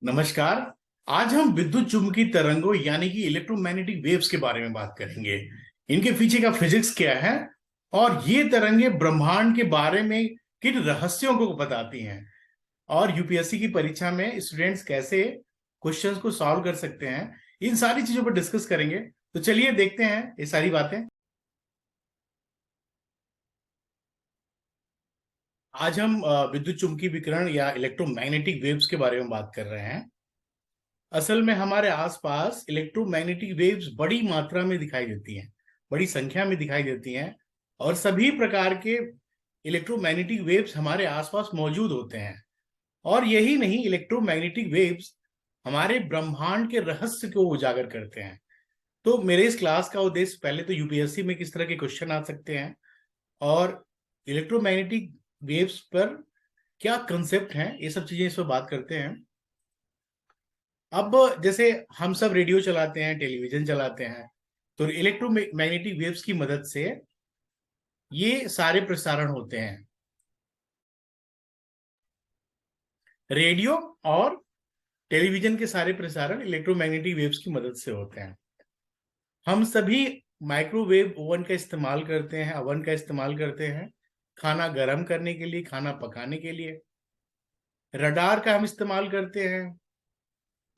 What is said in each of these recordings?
नमस्कार। आज हम विद्युत चुम्बकीय तरंगों यानी कि इलेक्ट्रोमैग्नेटिक वेव्स के बारे में बात करेंगे। इनके पीछे का फिजिक्स क्या है और ये तरंगे ब्रह्मांड के बारे में किन रहस्यों को बताती हैं और यूपीएससी की परीक्षा में स्टूडेंट्स कैसे क्वेश्चंस को सॉल्व कर सकते हैं, इन सारी चीजों पर डिस्कस करेंगे। तो चलिए देखते हैं ये सारी बातें। आज हम विद्युत चुम्बकीय विकिरण या इलेक्ट्रोमैग्नेटिक वेव्स के बारे में बात कर रहे हैं। असल में हमारे आसपास इलेक्ट्रोमैग्नेटिक वेव्स बड़ी मात्रा में दिखाई देती हैं, बड़ी संख्या में दिखाई देती हैं और सभी प्रकार के इलेक्ट्रोमैग्नेटिक वेव्स हमारे आसपास मौजूद होते हैं। और यही नहीं, इलेक्ट्रोमैग्नेटिक वेव्स हमारे ब्रह्मांड के रहस्य को उजागर करते हैं। तो मेरे इस क्लास का उद्देश्य पहले तो यूपीएससी में किस तरह के क्वेश्चन आ सकते हैं और इलेक्ट्रोमैग्नेटिक वेव्स पर क्या कंसेप्ट हैं, ये सब चीजें इस पर बात करते हैं। अब जैसे हम सब रेडियो चलाते हैं, टेलीविजन चलाते हैं, तो इलेक्ट्रोमैग्नेटिक वेव्स की मदद से ये सारे प्रसारण होते हैं। रेडियो और टेलीविजन के सारे प्रसारण इलेक्ट्रोमैग्नेटिक वेव्स की मदद से होते हैं। हम सभी माइक्रोवेव ओवन का इस्तेमाल करते हैं, ओवन का इस्तेमाल करते हैं खाना गर्म करने के लिए, खाना पकाने के लिए। रडार का हम इस्तेमाल करते हैं,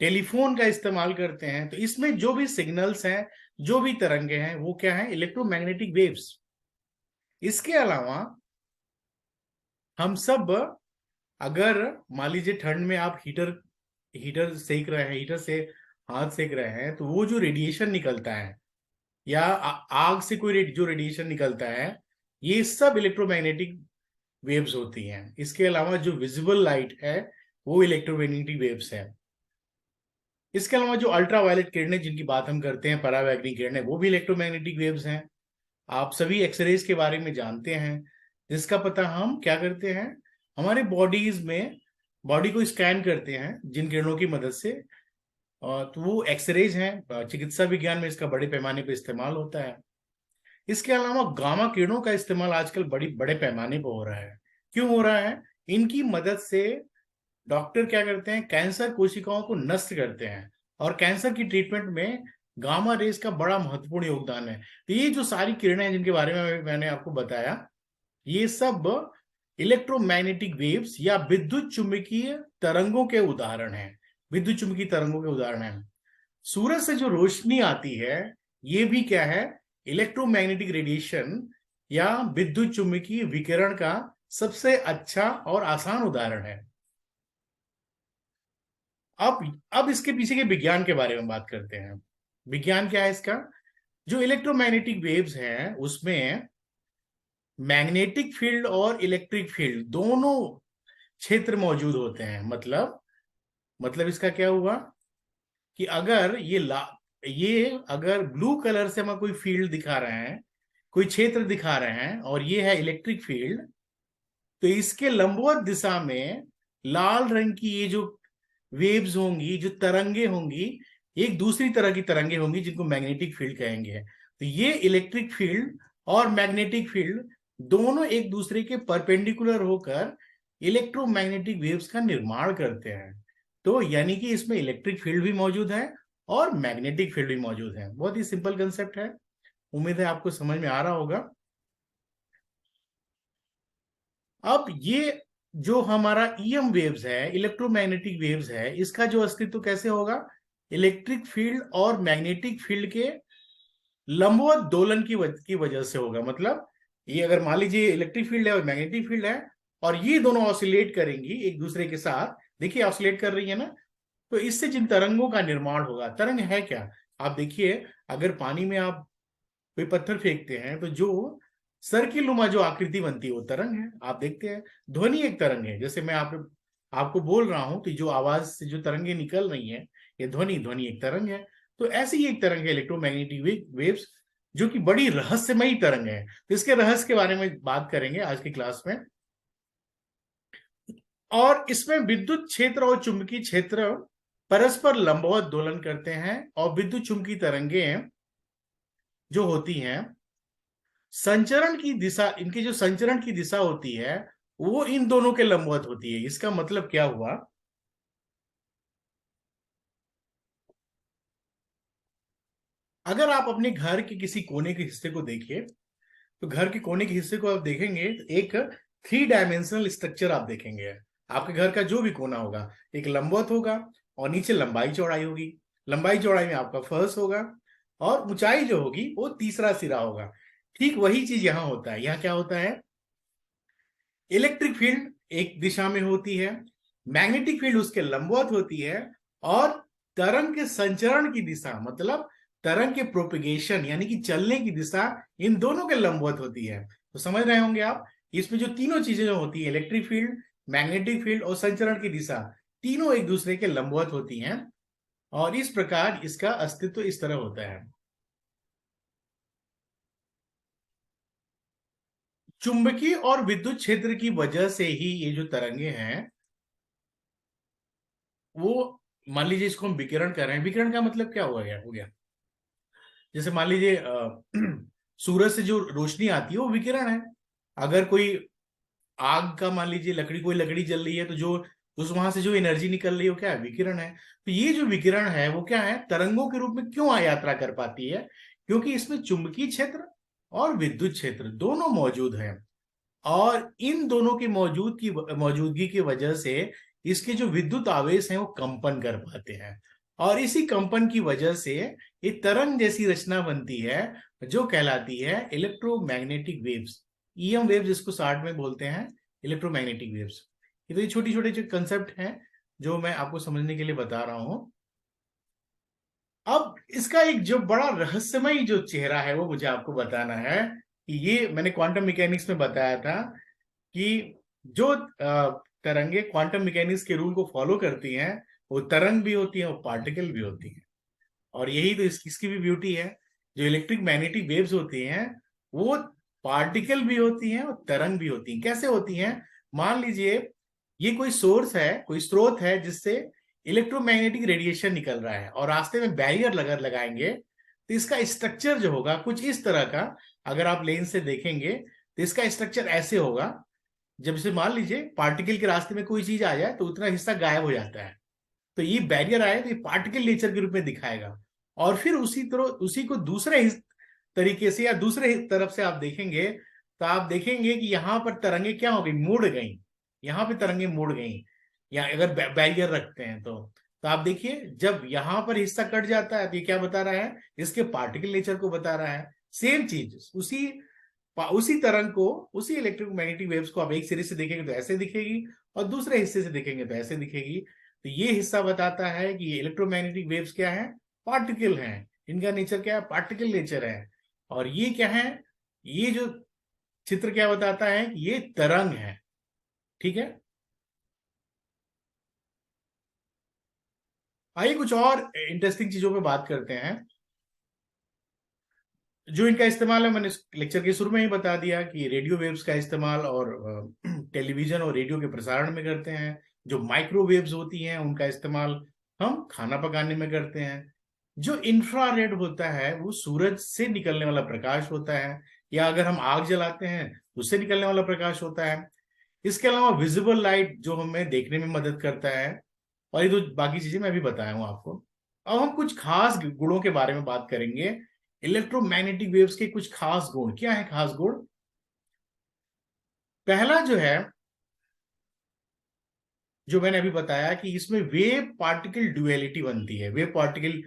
टेलीफोन का इस्तेमाल करते हैं। तो इसमें जो भी सिग्नल्स हैं, जो भी तरंगे हैं, वो क्या है? Electromagnetic waves. इसके अलावा हम सब, अगर मान लीजिए ठंड में आप हीटर हीटर सेक रहे हैं, हीटर से हाथ सेक रहे हैं, तो वो जो रेडिएशन निकलता है या आग से कोई जो रेडिएशन निकलता है, ये सब इलेक्ट्रोमैग्नेटिक वेव्स होती हैं। इसके अलावा जो विजिबल लाइट है वो इलेक्ट्रोमैग्नेटिक वेव्स है। इसके अलावा जो अल्ट्रावायलेट किरणें जिनकी बात हम करते हैं, परावैंगनी किरणें, वो भी इलेक्ट्रोमैग्नेटिक वेव्स हैं। आप सभी एक्सरेज के बारे में जानते हैं, जिसका पता हम क्या करते हैं, हमारे बॉडीज में बॉडी को स्कैन करते हैं जिन किरणों की मदद से। तो वो एक्सरेज हैं। चिकित्सा विज्ञान में इसका बड़े पैमाने पर इस्तेमाल होता है। इसके अलावा गामा किरणों का इस्तेमाल आजकल बड़े पैमाने पर हो रहा है। क्यों हो रहा है? इनकी मदद से डॉक्टर क्या करते हैं, कैंसर कोशिकाओं को नष्ट करते हैं और कैंसर की ट्रीटमेंट में गामा रेज का बड़ा महत्वपूर्ण योगदान है। तो ये जो सारी किरणें हैं जिनके बारे में मैंने आपको बताया, ये सब इलेक्ट्रोमैग्नेटिक वेव्स या विद्युत चुंबकीय तरंगों के उदाहरण हैं। विद्युत चुंबकीय तरंगों के उदाहरण हैं। सूरज से जो रोशनी आती है, ये भी क्या है? इलेक्ट्रोमैग्नेटिक रेडिएशन या विद्युत चुंबकीय विकिरण का सबसे अच्छा और आसान उदाहरण है। अब इसके पीछे के विज्ञान के बारे में बात करते हैं। विज्ञान क्या है इसका? जो इलेक्ट्रोमैग्नेटिक वेव्स हैं उसमें मैग्नेटिक फील्ड और इलेक्ट्रिक फील्ड दोनों क्षेत्र मौजूद होते हैं। मतलब इसका क्या हुआ कि अगर ये अगर ब्लू कलर से हमें कोई फील्ड दिखा रहे हैं, कोई क्षेत्र दिखा रहे हैं, और ये है इलेक्ट्रिक फील्ड, तो इसके लंबवत दिशा में लाल रंग की ये जो वेव्स होंगी, जो तरंगे होंगी, एक दूसरी तरह की तरंगे होंगी जिनको मैग्नेटिक फील्ड कहेंगे। तो ये इलेक्ट्रिक फील्ड और मैग्नेटिक फील्ड दोनों एक दूसरे के परपेंडिकुलर होकर इलेक्ट्रोमैग्नेटिक वेव्स का निर्माण करते हैं। तो यानी कि इसमें इलेक्ट्रिक फील्ड भी मौजूद है और मैग्नेटिक फील्ड भी मौजूद है। बहुत ही सिंपल कंसेप्ट है, उम्मीद है आपको समझ में आ रहा होगा। अब ये जो हमारा ईएम वेव्स है, इलेक्ट्रोमैग्नेटिक वेव्स है, इसका जो अस्तित्व कैसे होगा? इलेक्ट्रिक फील्ड और मैग्नेटिक फील्ड के लंबवत दोलन की वजह से होगा। मतलब ये अगर मान लीजिए इलेक्ट्रिक फील्ड है और मैग्नेटिक फील्ड है और ये दोनों ऑसिलेट करेंगी एक दूसरे के साथ, देखिए ऑसिलेट कर रही है ना, तो इससे जिन तरंगों का निर्माण होगा, तरंग है क्या? आप देखिए, अगर पानी में आप कोई पत्थर फेंकते हैं तो जो सर्किल नुमा जो आकृति बनती है वो तरंग है। आप देखते हैं ध्वनि एक तरंग है। जैसे मैं आपको बोल रहा हूं तो जो आवाज से जो तरंगे निकल रही हैं, ये ध्वनि एक तरंग है। तो ऐसी ही एक तरंग है इलेक्ट्रोमैग्नेटिक वेव्स, जो कि बड़ी रहस्यमयी तरंग है। तो इसके रहस्य के बारे में बात करेंगे आज की क्लास में। और इसमें विद्युत क्षेत्र और चुंबकीय क्षेत्र परस्पर लंबवत दोलन करते हैं और विद्युत चुंबकीय तरंगे जो होती हैं, संचरण की दिशा, इनकी जो संचरण की दिशा होती है वो इन दोनों के लंबवत होती है। इसका मतलब क्या हुआ अगर आप अपने घर के किसी कोने के हिस्से को देखिए, तो घर के कोने के हिस्से को आप देखेंगे तो एक 3 डायमेंशनल स्ट्रक्चर आप देखेंगे। आपके घर का जो भी कोना होगा, एक लंबवत होगा और नीचे लंबाई चौड़ाई होगी। लंबाई चौड़ाई में आपका फर्श होगा और ऊंचाई जो होगी वो तीसरा सिरा होगा। ठीक वही चीज यहाँ होता है। यहाँ क्या होता है, इलेक्ट्रिक फील्ड एक दिशा में होती है, मैग्नेटिक फील्ड उसके लंबवत होती है, और तरंग के संचरण की दिशा मतलब तरंग के प्रोपिगेशन यानी कि चलने की दिशा इन दोनों के लंबवत होती है। तो समझ रहे होंगे आप, इसमें जो तीनों चीजें जो होती है, इलेक्ट्रिक फील्ड, मैग्नेटिक फील्ड और संचरण की दिशा, तीनों एक दूसरे के लंबवत होती हैं, और इस प्रकार इसका अस्तित्व इस तरह होता है। चुंबकीय और विद्युत क्षेत्र की वजह से ही ये जो तरंगे हैं वो, मान लीजिए इसको हम विकिरण कर रहे हैं। विकिरण का मतलब क्या हो गया, जैसे मान लीजिए सूरज से जो रोशनी आती है वो विकिरण है। अगर कोई आग का, मान लीजिए लकड़ी, कोई लकड़ी जल रही है, तो जो उस वहां से जो एनर्जी निकल रही है वो क्या है, विकिरण है। तो ये जो विकिरण है वो क्या है, तरंगों के रूप में क्यों यात्रा कर पाती है, क्योंकि इसमें चुंबकीय क्षेत्र और विद्युत क्षेत्र दोनों मौजूद हैं। और इन दोनों की मौजूदगी की वजह से इसके जो विद्युत आवेश हैं वो कंपन कर पाते हैं, और इसी कंपन की वजह से ये तरंग जैसी रचना बनती है जो कहलाती है इलेक्ट्रोमैग्नेटिक वेव्स। ईएम वेव्स जिसको शॉर्ट में बोलते हैं इलेक्ट्रोमैग्नेटिक वेव्स। ये तो ये छोटी छोटे जो कंसेप्ट हैं जो मैं आपको समझने के लिए बता रहा हूं। अब इसका एक जो बड़ा रहस्यमय जो चेहरा है वो मुझे आपको बताना है कि ये मैंने क्वांटम मैकेनिक्स में बताया था कि जो तरंगे क्वांटम मैकेनिक्स के रूल को फॉलो करती हैं वो तरंग भी होती हैं और पार्टिकल भी होती हैं। और यही तो इसकी भी ब्यूटी है। जो इलेक्ट्रिक मैग्नेटिक वेव्स होती हैं वो पार्टिकल भी होती हैं और तरंग भी होती हैं। कैसे होती हैं, मान लीजिए ये कोई सोर्स है, कोई स्रोत है जिससे इलेक्ट्रोमैग्नेटिक रेडिएशन निकल रहा है, और रास्ते में बैरियर लगाएंगे, तो इसका स्ट्रक्चर जो होगा कुछ इस तरह का। अगर आप लेंस से देखेंगे तो इसका स्ट्रक्चर ऐसे होगा। जब से मान लीजिए पार्टिकल के रास्ते में कोई चीज आ जाए तो उतना हिस्सा गायब हो जाता है, तो ये बैरियर आए तो ये पार्टिकल नेचर के रूप में दिखाएगा। और फिर उसी तरह उसी को दूसरे तरीके से या दूसरे तरफ से आप देखेंगे तो आप देखेंगे कि यहाँ पर तरंगे क्या हो गई, मुड़ गई। यहाँ पे तरंगे मुड़ गई, या अगर बैरियर रखते हैं तो आप देखिए जब यहाँ पर हिस्सा कट जाता है तो ये क्या बता रहा है, इसके पार्टिकल नेचर को बता रहा है। सेम चीज उसी तरंग को, उसी इलेक्ट्रोमैग्नेटिक वेव्स को आप एक सिरे से देखेंगे तो ऐसे दिखेगी, और दूसरे हिस्से से देखेंगे तो ऐसे दिखेगी। तो ये हिस्सा बताता है कि ये इलेक्ट्रोमैग्नेटिक वेव्स क्या है, पार्टिकल हैं। इनका नेचर क्या है, पार्टिकल नेचर है। और ये क्या है, ये जो चित्र क्या बताता है कि ये तरंग है। ठीक है, आइए कुछ और इंटरेस्टिंग चीजों पे बात करते हैं जो इनका इस्तेमाल है। मैंने लेक्चर के शुरू में ही बता दिया कि रेडियो वेव्स का इस्तेमाल और टेलीविजन और रेडियो के प्रसारण में करते हैं। जो माइक्रोवेव्स होती हैं उनका इस्तेमाल हम खाना पकाने में करते हैं। जो इंफ्रारेड होता है वो सूरज से निकलने वाला प्रकाश होता है, या अगर हम आग जलाते हैं तो उससे निकलने वाला प्रकाश होता है। इसके अलावा विजिबल लाइट जो हमें देखने में मदद करता है, और ये तो बाकी चीजें मैं भी बताया हूँ आपको। अब हम कुछ खास गुणों के बारे में बात करेंगे। इलेक्ट्रोमैग्नेटिक वेव्स के कुछ खास गुण क्या है, खास गुण। पहला जो है, जो मैंने अभी बताया कि इसमें वेव पार्टिकल ड्युअलिटी बनती है। वेव पार्टिकल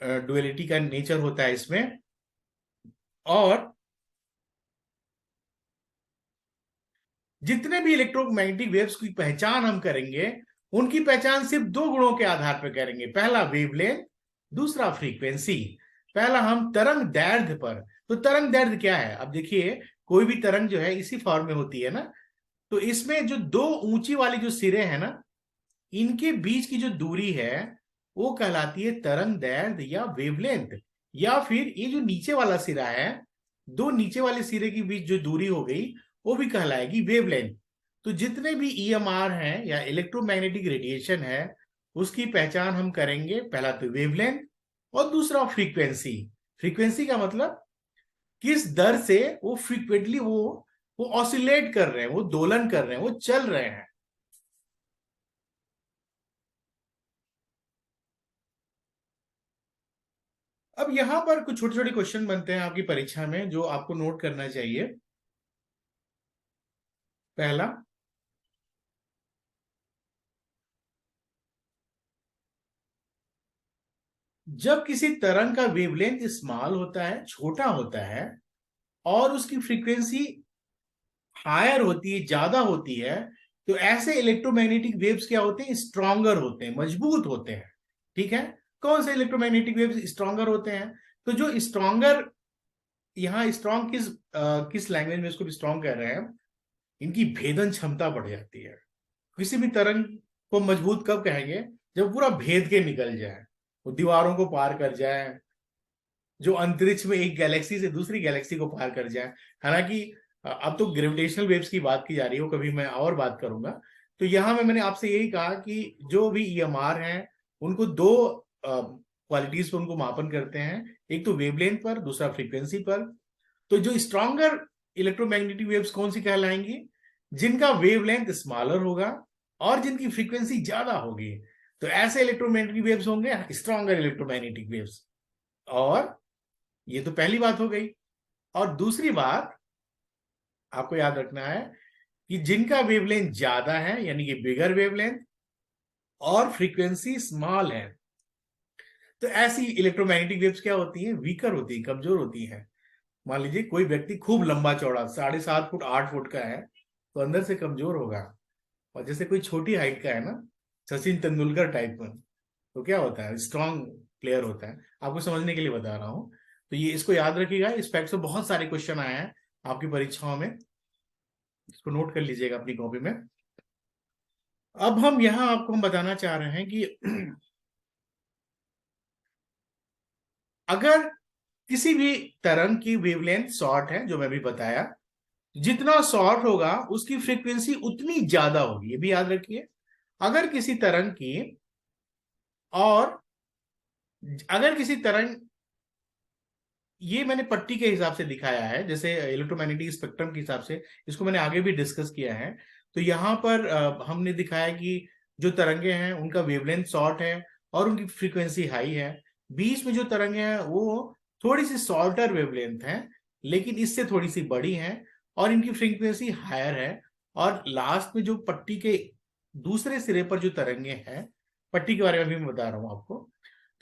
ड्युअलिटी का नेचर होता है इसमें। और जितने भी इलेक्ट्रोमैग्नेटिक वेव्स की पहचान हम करेंगे उनकी पहचान सिर्फ 2 गुणों के आधार पर करेंगे। पहला वेवलेंथ, दूसरा फ्रीक्वेंसी। पहला हम तरंग दैर्ध्य पर। तो तरंग दैर्ध्य क्या है, अब देखिए कोई भी तरंग जो है इसी फॉर्म में होती है ना, तो इसमें जो दो ऊंची वाली जो सिरे हैं ना, इनके बीच की जो दूरी है वो कहलाती है तरंग दैर्ध्य या वेवलेंथ। या फिर ये जो नीचे वाला सिरा है, दो नीचे वाले सिरे के बीच जो दूरी हो गई वो भी कहलाएगी वेवलेंथ। तो जितने भी ईएमआर हैं या इलेक्ट्रोमैग्नेटिक रेडिएशन है उसकी पहचान हम करेंगे, पहला तो वेवलेंथ और दूसरा फ्रीक्वेंसी। फ्रीक्वेंसी का मतलब किस दर से वो फ्रीक्वेंटली वो ऑसिलेट कर रहे हैं, वो दोलन कर रहे हैं, वो चल रहे हैं। अब यहां पर कुछ छोटे छोटे क्वेश्चन बनते हैं आपकी परीक्षा में जो आपको नोट करना चाहिए। पहला, जब किसी तरंग का वेवलेंथ स्मॉल होता है, छोटा होता है, और उसकी फ्रीक्वेंसी हायर होती है, ज्यादा होती है, तो ऐसे इलेक्ट्रोमैग्नेटिक वेव्स क्या होते हैं? स्ट्रॉन्गर होते हैं, मजबूत होते हैं। ठीक है। कौन से इलेक्ट्रोमैग्नेटिक वेव्स स्ट्रॉन्गर होते हैं? तो जो स्ट्रॉन्गर, यहाँ स्ट्रॉन्ग किस लैंग्वेज में इसको स्ट्रॉन्ग कह रहे हैं, इनकी भेदन क्षमता बढ़ जाती है। किसी भी तरंग को मजबूत कब कहेंगे? जब पूरा भेद के निकल जाए, वो दीवारों को पार कर जाए, जो अंतरिक्ष में एक गैलेक्सी से दूसरी गैलेक्सी को पार कर जाए। हालांकि अब तो ग्रेविटेशनल वेव्स की बात की जा रही है, वो कभी मैं और बात करूंगा। तो यहाँ में मैंने आपसे यही कहा कि जो भी ईएमआर हैं, उनको दो क्वालिटीज पर उनको मापन करते हैं, एक तो वेवलेंथ पर, दूसरा फ्रीक्वेंसी पर। तो जो स्ट्रॉन्गर इलेक्ट्रोमैग्नेटिक वेव्स कौन सी कहलाएंगी? जिनका वेवलेंथ स्मॉलर होगा और जिनकी फ्रीक्वेंसी ज्यादा होगी, तो ऐसे इलेक्ट्रोमैग्नेटिक वेव्स होंगे स्ट्रॉन्गर इलेक्ट्रोमैग्नेटिक वेव्स। और ये तो पहली बात हो गई। और दूसरी बात आपको याद रखना है कि जिनका वेवलेंथ ज्यादा है, यानी कि बिगर वेवलेंथ, और फ्रीक्वेंसी स्मॉल है, तो ऐसी इलेक्ट्रोमैग्नेटिक वेव्स क्या होती हैं? वीकर होती है, कमजोर होती है। मान लीजिए कोई व्यक्ति खूब लंबा चौड़ा 7.5 फुट 8 फुट का है, तो अंदर से कमजोर होगा। और जैसे कोई छोटी हाइट का है ना, सचिन तेंदुलकर टाइप में, तो क्या होता है? स्ट्रांग प्लेयर होता है। आपको समझने के लिए बता रहा हूं। तो ये इसको याद रखिएगा। इस फैक्ट से बहुत सारे क्वेश्चन आए हैं आपकी परीक्षाओं में, इसको नोट कर लीजिएगा अपनी कॉपी में। अब हम यहां आपको हम बताना चाह रहे हैं कि अगर किसी भी तरंग की वेवलेंथ शॉर्ट है, जो मैं भी बताया, जितना शॉर्ट होगा उसकी फ्रीक्वेंसी उतनी ज्यादा होगी, ये भी याद रखिए। अगर किसी तरंग की, और अगर किसी तरंग, ये मैंने पट्टी के हिसाब से दिखाया है, जैसे इलेक्ट्रोमैग्नेटिक स्पेक्ट्रम के हिसाब से, इसको मैंने आगे भी डिस्कस किया है। तो यहाँ पर हमने दिखाया कि जो तरंगे हैं उनका वेवलेंथ शॉर्ट है और उनकी फ्रीक्वेंसी हाई है। बीच में जो तरंगे हैं वो थोड़ी सी शॉर्टर वेवलेंथ है, लेकिन इससे थोड़ी सी बड़ी है, और इनकी फ्रीक्वेंसी हायर है। और लास्ट में जो पट्टी के दूसरे सिरे पर जो तरंगे हैं, पट्टी के बारे में भी मैं बता रहा हूं आपको,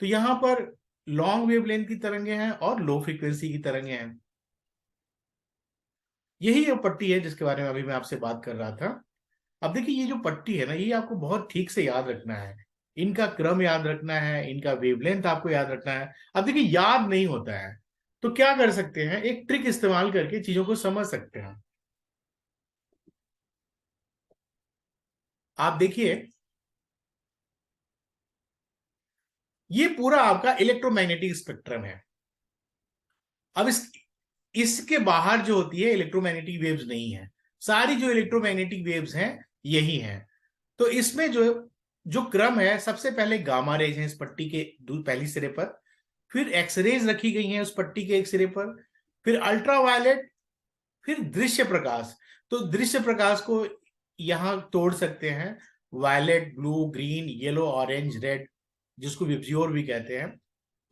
तो यहाँ पर लॉन्ग वेवलेंथ की तरंगे हैं और लो फ्रीक्वेंसी की तरंगे हैं। यही वो पट्टी है जिसके बारे में अभी मैं आपसे बात कर रहा था। अब देखिए, ये जो पट्टी है ना, ये आपको बहुत ठीक से याद रखना है। इनका क्रम याद रखना है, इनका वेवलेंथ आपको याद रखना है। अब देखिए, याद नहीं होता है, तो क्या कर सकते हैं? एक ट्रिक इस्तेमाल करके चीजों को समझ सकते हैं। आप देखिए, ये पूरा आपका इलेक्ट्रोमैग्नेटिक स्पेक्ट्रम है। अब इसके बाहर जो होती है इलेक्ट्रोमैग्नेटिक वेव्स नहीं है। सारी जो इलेक्ट्रोमैग्नेटिक वेव्स हैं यही हैं। तो इसमें जो जो क्रम है, सबसे पहले गामा रेज है इस पट्टी के पहली सिरे पर, फिर एक्सरेज रखी गई हैं उस पट्टी के एक सिरे पर, फिर अल्ट्रावायलेट, फिर दृश्य प्रकाश। तो दृश्य प्रकाश को यहां तोड़ सकते हैं, violet, blue, green, yellow, orange, red, जिसको विब्जियोर भी कहते हैं।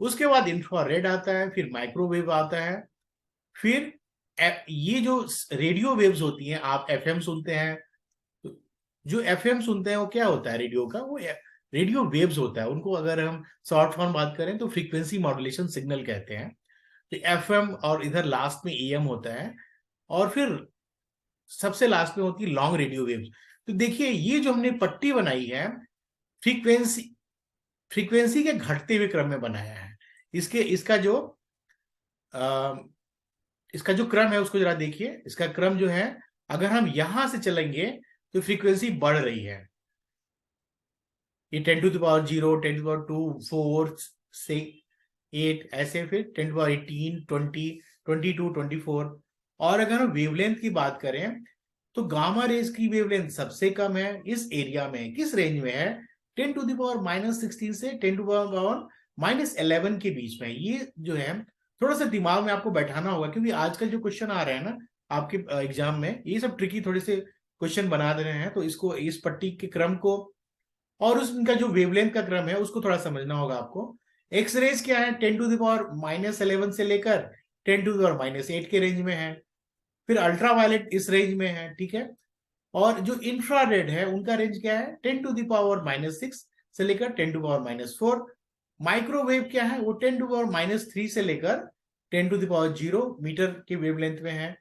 उसके बाद इंफ्रारेड आता है, फिर माइक्रोवेव आता है, फिर ये जो रेडियो वेव्स होती हैं, आप एफएम सुनते हैं, तो जो एफएम सुनते हैं वो क्या होता है? रेडियो का वो रेडियो वेव्स होता है। उनको अगर हम शॉर्ट फॉर्म बात करें तो फ्रीक्वेंसी मॉड्यूलेशन सिग्नल कहते हैं। तो एफएम, और इधर लास्ट में एएम होता है, और फिर सबसे लास्ट में होती है लॉन्ग रेडियो वेव्स। तो देखिए, ये जो हमने पट्टी बनाई है, फ्रीक्वेंसी फ्रीक्वेंसी के घटते हुए क्रम में बनाया है। इसके इसका जो क्रम है उसको जरा देखिए। इसका क्रम जो है, अगर हम यहां से चलेंगे तो फ्रीक्वेंसी बढ़ रही है। ये 10⁻0, 10⁻2, 4, 6, 8, ऐसे, फिर 10⁻18, 20, 22, 24। और अगर हम वेवलेंथ की बात करें, तो गामा रेज की वेवलेंथ सबसे कम है इस एरिया में। किस रेंज में है? 10⁻−16 से 10⁻−11 के बीच में। ये जो है, थोड़ा सा दिमाग में आपको बैठाना होगा, क्योंकि आजकल जो क्वेश्चन आ रहे हैं ना आपके एग्जाम में, ये सब ट्रिकी थोड़े से क्वेश्चन बना दे रहे हैं। तो इसको, इस पट्टी के क्रम को और उनका जो वेवलेंथ का क्रम है उसको थोड़ा समझना होगा आपको। एक्स रेज क्या है, 10⁻⁻11 से लेकर 10⁻⁻8 के रेंज में है। फिर अल्ट्रावायलेट इस रेंज में है, ठीक है। और जो इंफ्रारेड है उनका रेंज क्या है, 10⁻⁻6 से लेकर 10⁻⁻4। माइक्रोवेव क्या है, वो 10⁻⁻3 से लेकर 10⁻0 मीटर के वेवलेंथ में है।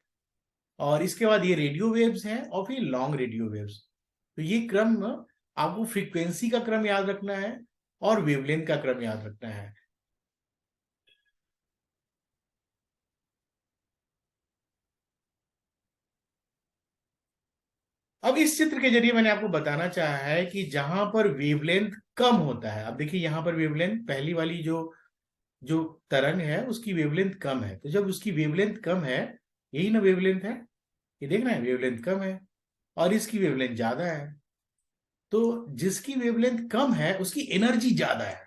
और इसके बाद ये रेडियो वेव्स हैं और फिर लॉन्ग रेडियो वेव्स। तो ये क्रम आपको फ्रीक्वेंसी का क्रम याद रखना है और वेवलेंथ का क्रम याद रखना है। अब इस चित्र के जरिए मैंने आपको बताना चाहा है कि जहां पर वेवलेंथ कम होता है, अब देखिए यहां पर वेवलेंथ पहली वाली जो जो तरंग है उसकी वेवलेंथ कम है। तो जब उसकी वेवलेंथ कम है, यही ना वेवलेंथ है, ये देख रहे हैं वेवलेंथ कम है और इसकी वेवलेंथ ज्यादा है। तो जिसकी वेवलेंथ कम है उसकी एनर्जी ज्यादा है,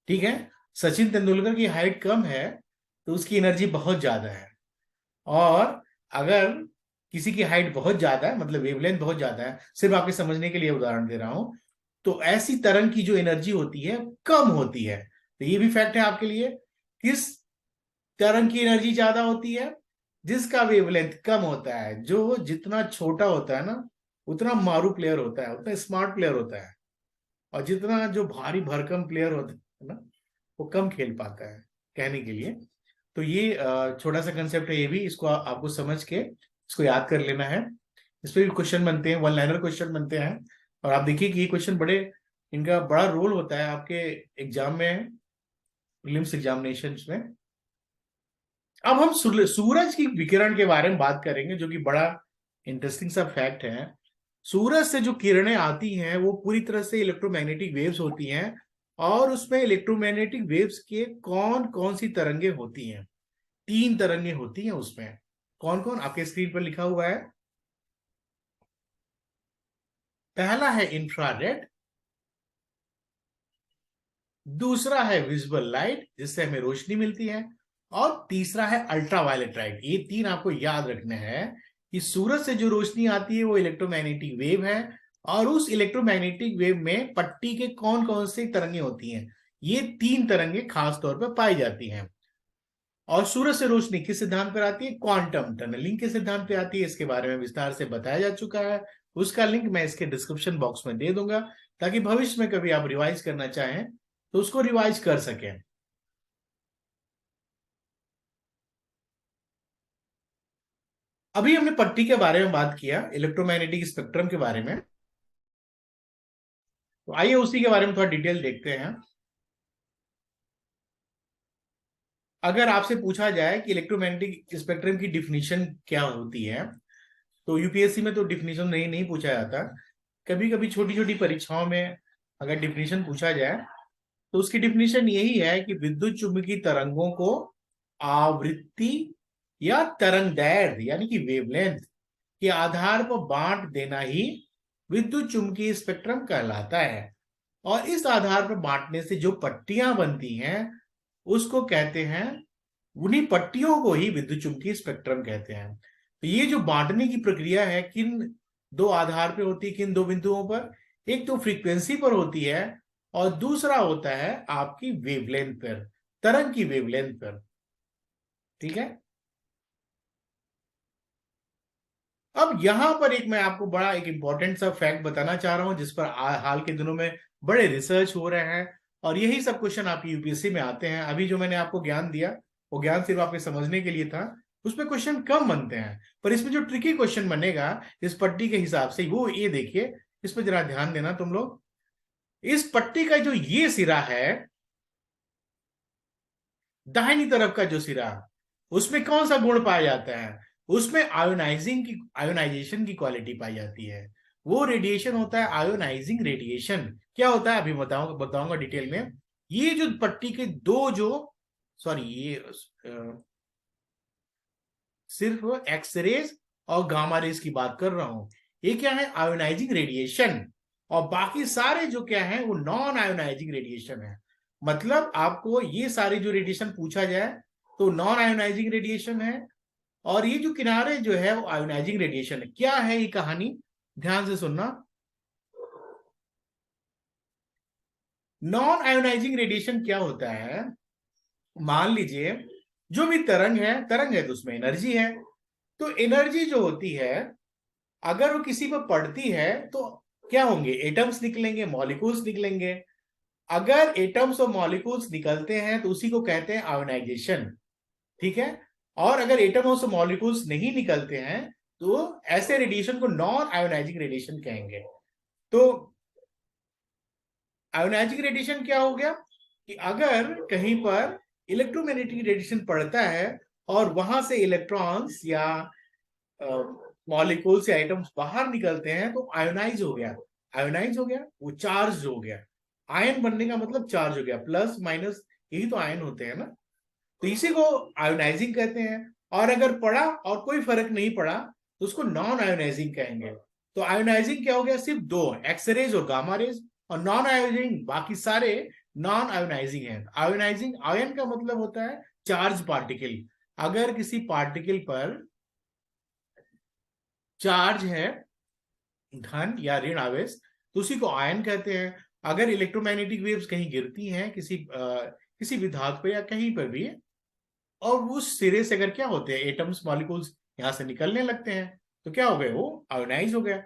ठीक है। सचिन तेंदुलकर की हाइट कम है तो उसकी एनर्जी बहुत ज्यादा है। और अगर किसी की हाइट बहुत ज्यादा है, मतलब वेवलेंथ बहुत ज्यादा है, सिर्फ आपके समझने के लिए उदाहरण दे रहा हूं, तो ऐसी तरंग की जो एनर्जी होती है कम होती है। तो ये भी फैक्ट है आपके लिए। किस तरंग की एनर्जी ज्यादा होती है, जिसका वेवलेंथ कम होता है। जो जितना छोटा होता है ना, उतना मारू प्लेयर होता है, उतना स्मार्ट प्लेयर होता है। और जितना जो भारी भरकम प्लेयर होता है ना, वो कम खेल पाता है, कहने के लिए। तो ये छोटा सा कंसेप्ट है, ये भी इसको आपको समझ के इसको याद कर लेना है। इस पे भी क्वेश्चन बनते हैं, वन लाइनर क्वेश्चन बनते हैं। और आप देखिए कि ये क्वेश्चन बड़े, इनका बड़ा रोल होता है आपके एग्जाम में, प्रीलिम्स एग्जामिनेशन में। अब हम सूरज की विकिरण के बारे में बात करेंगे, जो कि बड़ा इंटरेस्टिंग सा फैक्ट है। सूरज से जो किरणें आती हैं वो पूरी तरह से इलेक्ट्रोमैग्नेटिक वेव्स होती हैं। और उसमें इलेक्ट्रोमैग्नेटिक वेव्स के कौन कौन सी तरंगे होती हैं, 3 तरंगे होती हैं उसमें। कौन कौन, आपके स्क्रीन पर लिखा हुआ है। पहला है इंफ्रारेड, दूसरा है विजिबल लाइट जिससे हमें रोशनी मिलती है, और तीसरा है अल्ट्रावायलेट लाइट। ये 3 आपको याद रखने हैं कि सूरज से जो रोशनी आती है वो इलेक्ट्रोमैग्नेटिक वेव है। और उस इलेक्ट्रोमैग्नेटिक वेव में पट्टी के कौन कौन सी तरंगे होती हैं, ये 3 तरंगे खास तौर पर पाई जाती हैं। और सूरज से रोशनी किस सिद्धांत पर आती है, क्वांटम टनलिंग के सिद्धांत पे आती है। इसके बारे में विस्तार से बताया जा चुका है। उसका लिंक मैं इसके डिस्क्रिप्शन बॉक्स में दे दूंगा, ताकि भविष्य में कभी आप रिवाइज करना चाहें तो उसको रिवाइज कर सकें। अभी हमने पट्टी के बारे में बात किया, इलेक्ट्रोमैग्नेटिक स्पेक्ट्रम के बारे में। तो आइए उसी के बारे में थोड़ा डिटेल देखते हैं। अगर आपसे पूछा जाए कि इलेक्ट्रोमैग्नेटिक स्पेक्ट्रम की डिफिनीशन क्या होती है, तो यूपीएससी में तो डिफिनीशन नहीं नहीं पूछा जाता। कभी कभी छोटी छोटी परीक्षाओं में अगर डिफिनीशन पूछा जाए, तो उसकी डिफिनीशन यही है कि विद्युत चुंबकीय तरंगों को आवृत्ति या तरंगदैर्घ्य यानी कि वेवलेंथ के आधार पर बांट देना ही विद्युत चुंबकीय स्पेक्ट्रम कहलाता है। और इस आधार पर बांटने से जो पट्टियां बनती हैं उसको कहते हैं, उन्हीं पट्टियों को ही विद्युत चुंबकीय स्पेक्ट्रम कहते हैं। तो ये जो बांटने की प्रक्रिया है, किन 2 आधार पे होती है, किन 2 बिंदुओं पर, एक तो फ्रीक्वेंसी पर होती है और दूसरा होता है आपकी वेवलेंथ पर, तरंग की वेवलेंथ पर, ठीक है। अब यहां पर एक मैं आपको बड़ा एक इंपॉर्टेंट सा फैक्ट बताना चाह रहा हूं, जिस पर हाल के दिनों में बड़े रिसर्च हो रहे हैं। और यही सब क्वेश्चन आपकी यूपीएससी में आते हैं। अभी जो मैंने आपको ज्ञान दिया, वो ज्ञान सिर्फ आपके समझने के लिए था। उसमें क्वेश्चन कम बनते हैं, पर इसमें जो ट्रिकी क्वेश्चन बनेगा इस पट्टी के हिसाब से, वो ये देखिए, इस पर जरा ध्यान देना तुम लोग। इस पट्टी का जो ये सिरा है, दाहिनी तरफ का जो सिरा, उसमें कौन सा गुण पाया जाता है, उसमें आयोनाइजेशन की क्वालिटी पाई जाती है। वो रेडिएशन होता है आयोनाइजिंग रेडिएशन। क्या होता है अभी बताऊंगा बताऊंगा डिटेल में। ये जो पट्टी के दो जो, सॉरी ये सिर्फ एक्सरेज और गामा रेज की बात कर रहा हूं। ये क्या है, आयोनाइजिंग रेडिएशन। और बाकी सारे जो क्या है वो नॉन आयोनाइजिंग रेडिएशन है। मतलब आपको ये सारे जो रेडिएशन पूछा जाए तो नॉन आयोनाइजिंग रेडिएशन है, और ये जो किनारे जो है वो आयोनाइजिंग रेडिएशन है। क्या है ये कहानी, ध्यान से सुनना। नॉन आयोनाइजिंग रेडिएशन क्या होता है? मान लीजिए जो भी तरंग है तो उसमें एनर्जी है। तो एनर्जी जो होती है, अगर वो किसी पर पड़ती है तो क्या होंगे? एटम्स निकलेंगे, मॉलिक्यूल्स निकलेंगे। अगर एटम्स और मॉलिक्यूल्स निकलते हैं तो उसी को कहते हैं आयोनाइजेशन। ठीक है। और अगर एटम्स और मॉलिक्यूल्स नहीं निकलते हैं तो ऐसे रेडिएशन को नॉन आयोनाइजिंग रेडिएशन कहेंगे। तो आयोनाइजिंग रेडिएशन क्या हो गया कि अगर कहीं पर इलेक्ट्रोमैग्नेटिक रेडिएशन पड़ता है और वहां से इलेक्ट्रॉन्स या मॉलिक्यूल्स या एटम्स बाहर निकलते हैं तो आयोनाइज हो गया। आयोनाइज हो गया, वो चार्ज हो गया। आयन बनने का मतलब चार्ज हो गया, प्लस माइनस, यही तो आयन होते हैं ना। तो इसी को आयोनाइजिंग कहते हैं। और अगर पड़ा और कोई फर्क नहीं पड़ा तो उसको नॉन आयोनाइजिंग कहेंगे। तो आयोनाइजिंग क्या हो गया? सिर्फ दो, एक्सरेज और गामा रेज। और नॉन आयोनाइजिंग बाकी सारे नॉन आयोनाइजिंग है। आयोनाइजिंग, आयन का मतलब होता है चार्ज पार्टिकल। अगर किसी पार्टिकल पर चार्ज है, धन या ऋण आवेश, तो उसी को आयन कहते हैं। अगर इलेक्ट्रोमैग्नेटिक वेव्स कहीं गिरती हैं किसी भी धातु पर या कहीं पर भी, और उस सिरे से अगर क्या होते हैं, एटम्स मॉलिक्यूल्स यहां से निकलने लगते हैं, तो क्या हो गए? वो आयोनाइज हो गया।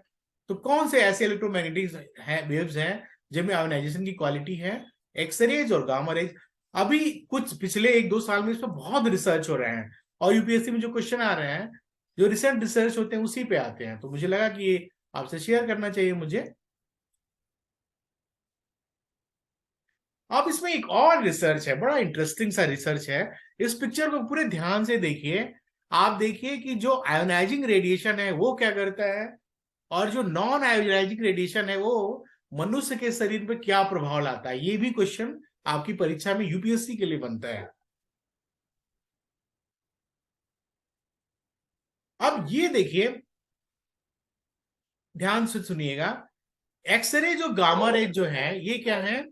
तो कौन से ऐसे इलेक्ट्रोमैग्नेटिक वेव्स हैं जिनमें आयोनाइजेशन की क्वालिटी है? एक्सरेज और गामा रेज। अभी कुछ पिछले 1-2 साल में इस पर बहुत रिसर्च हो रहे हैं, और यूपीएससी में जो क्वेश्चन आ रहे हैं, जो रिसेंट रिसर्च होते हैं उसी पे आते हैं। तो मुझे लगा कि ये आपसे शेयर करना चाहिए मुझे। अब इसमें एक और रिसर्च है, बड़ा इंटरेस्टिंग सा रिसर्च है। इस पिक्चर को पूरे ध्यान से देखिए। आप देखिए कि जो आयोनाइजिंग रेडिएशन है वो क्या करता है, और जो नॉन आयोनाइजिंग रेडिएशन है वो मनुष्य के शरीर पर क्या प्रभाव लाता है। ये भी क्वेश्चन आपकी परीक्षा में यूपीएससी के लिए बनता है। अब ये देखिए, ध्यान से सुनिएगा। एक्सरे जो गामा रेज जो है, ये क्या है?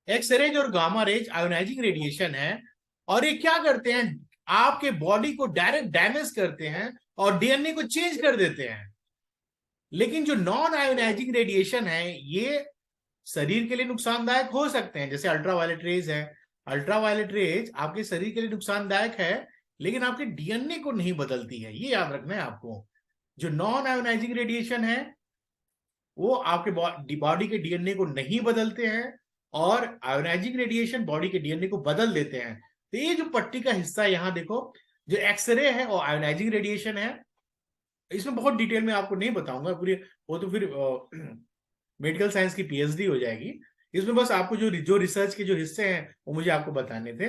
एक्सरेज और गामा रेज आयोनाइजिंग रेडिएशन है। और ये क्या करते हैं? आपके बॉडी को डायरेक्ट डैमेज करते हैं और डीएनए को चेंज कर देते हैं। लेकिन जो नॉन आयोनाइजिंग रेडिएशन है, ये शरीर के लिए नुकसानदायक हो सकते हैं, जैसे अल्ट्रावायलेट रेज है। अल्ट्रावायलेट रेज आपके शरीर के लिए नुकसानदायक है, लेकिन आपके डीएनए को नहीं बदलती है, ये याद रखना है आपको। जो नॉन आयोनाइजिंग रेडिएशन है वो आपके बॉडी के डीएनए को नहीं बदलते हैं, और आयोनाइजिंग रेडिएशन बॉडी के डीएनए को बदल देते हैं। तो ये जो पट्टी का हिस्सा यहां देखो, जो एक्सरे है और आयोनाइजिंग रेडिएशन है। इसमें बहुत डिटेल में आपको नहीं बताऊंगा पूरी, वो तो फिर मेडिकल साइंस की पीएचडी हो जाएगी। इसमें बस आपको जो जो रिसर्च के जो हिस्से हैं वो मुझे आपको बताने थे।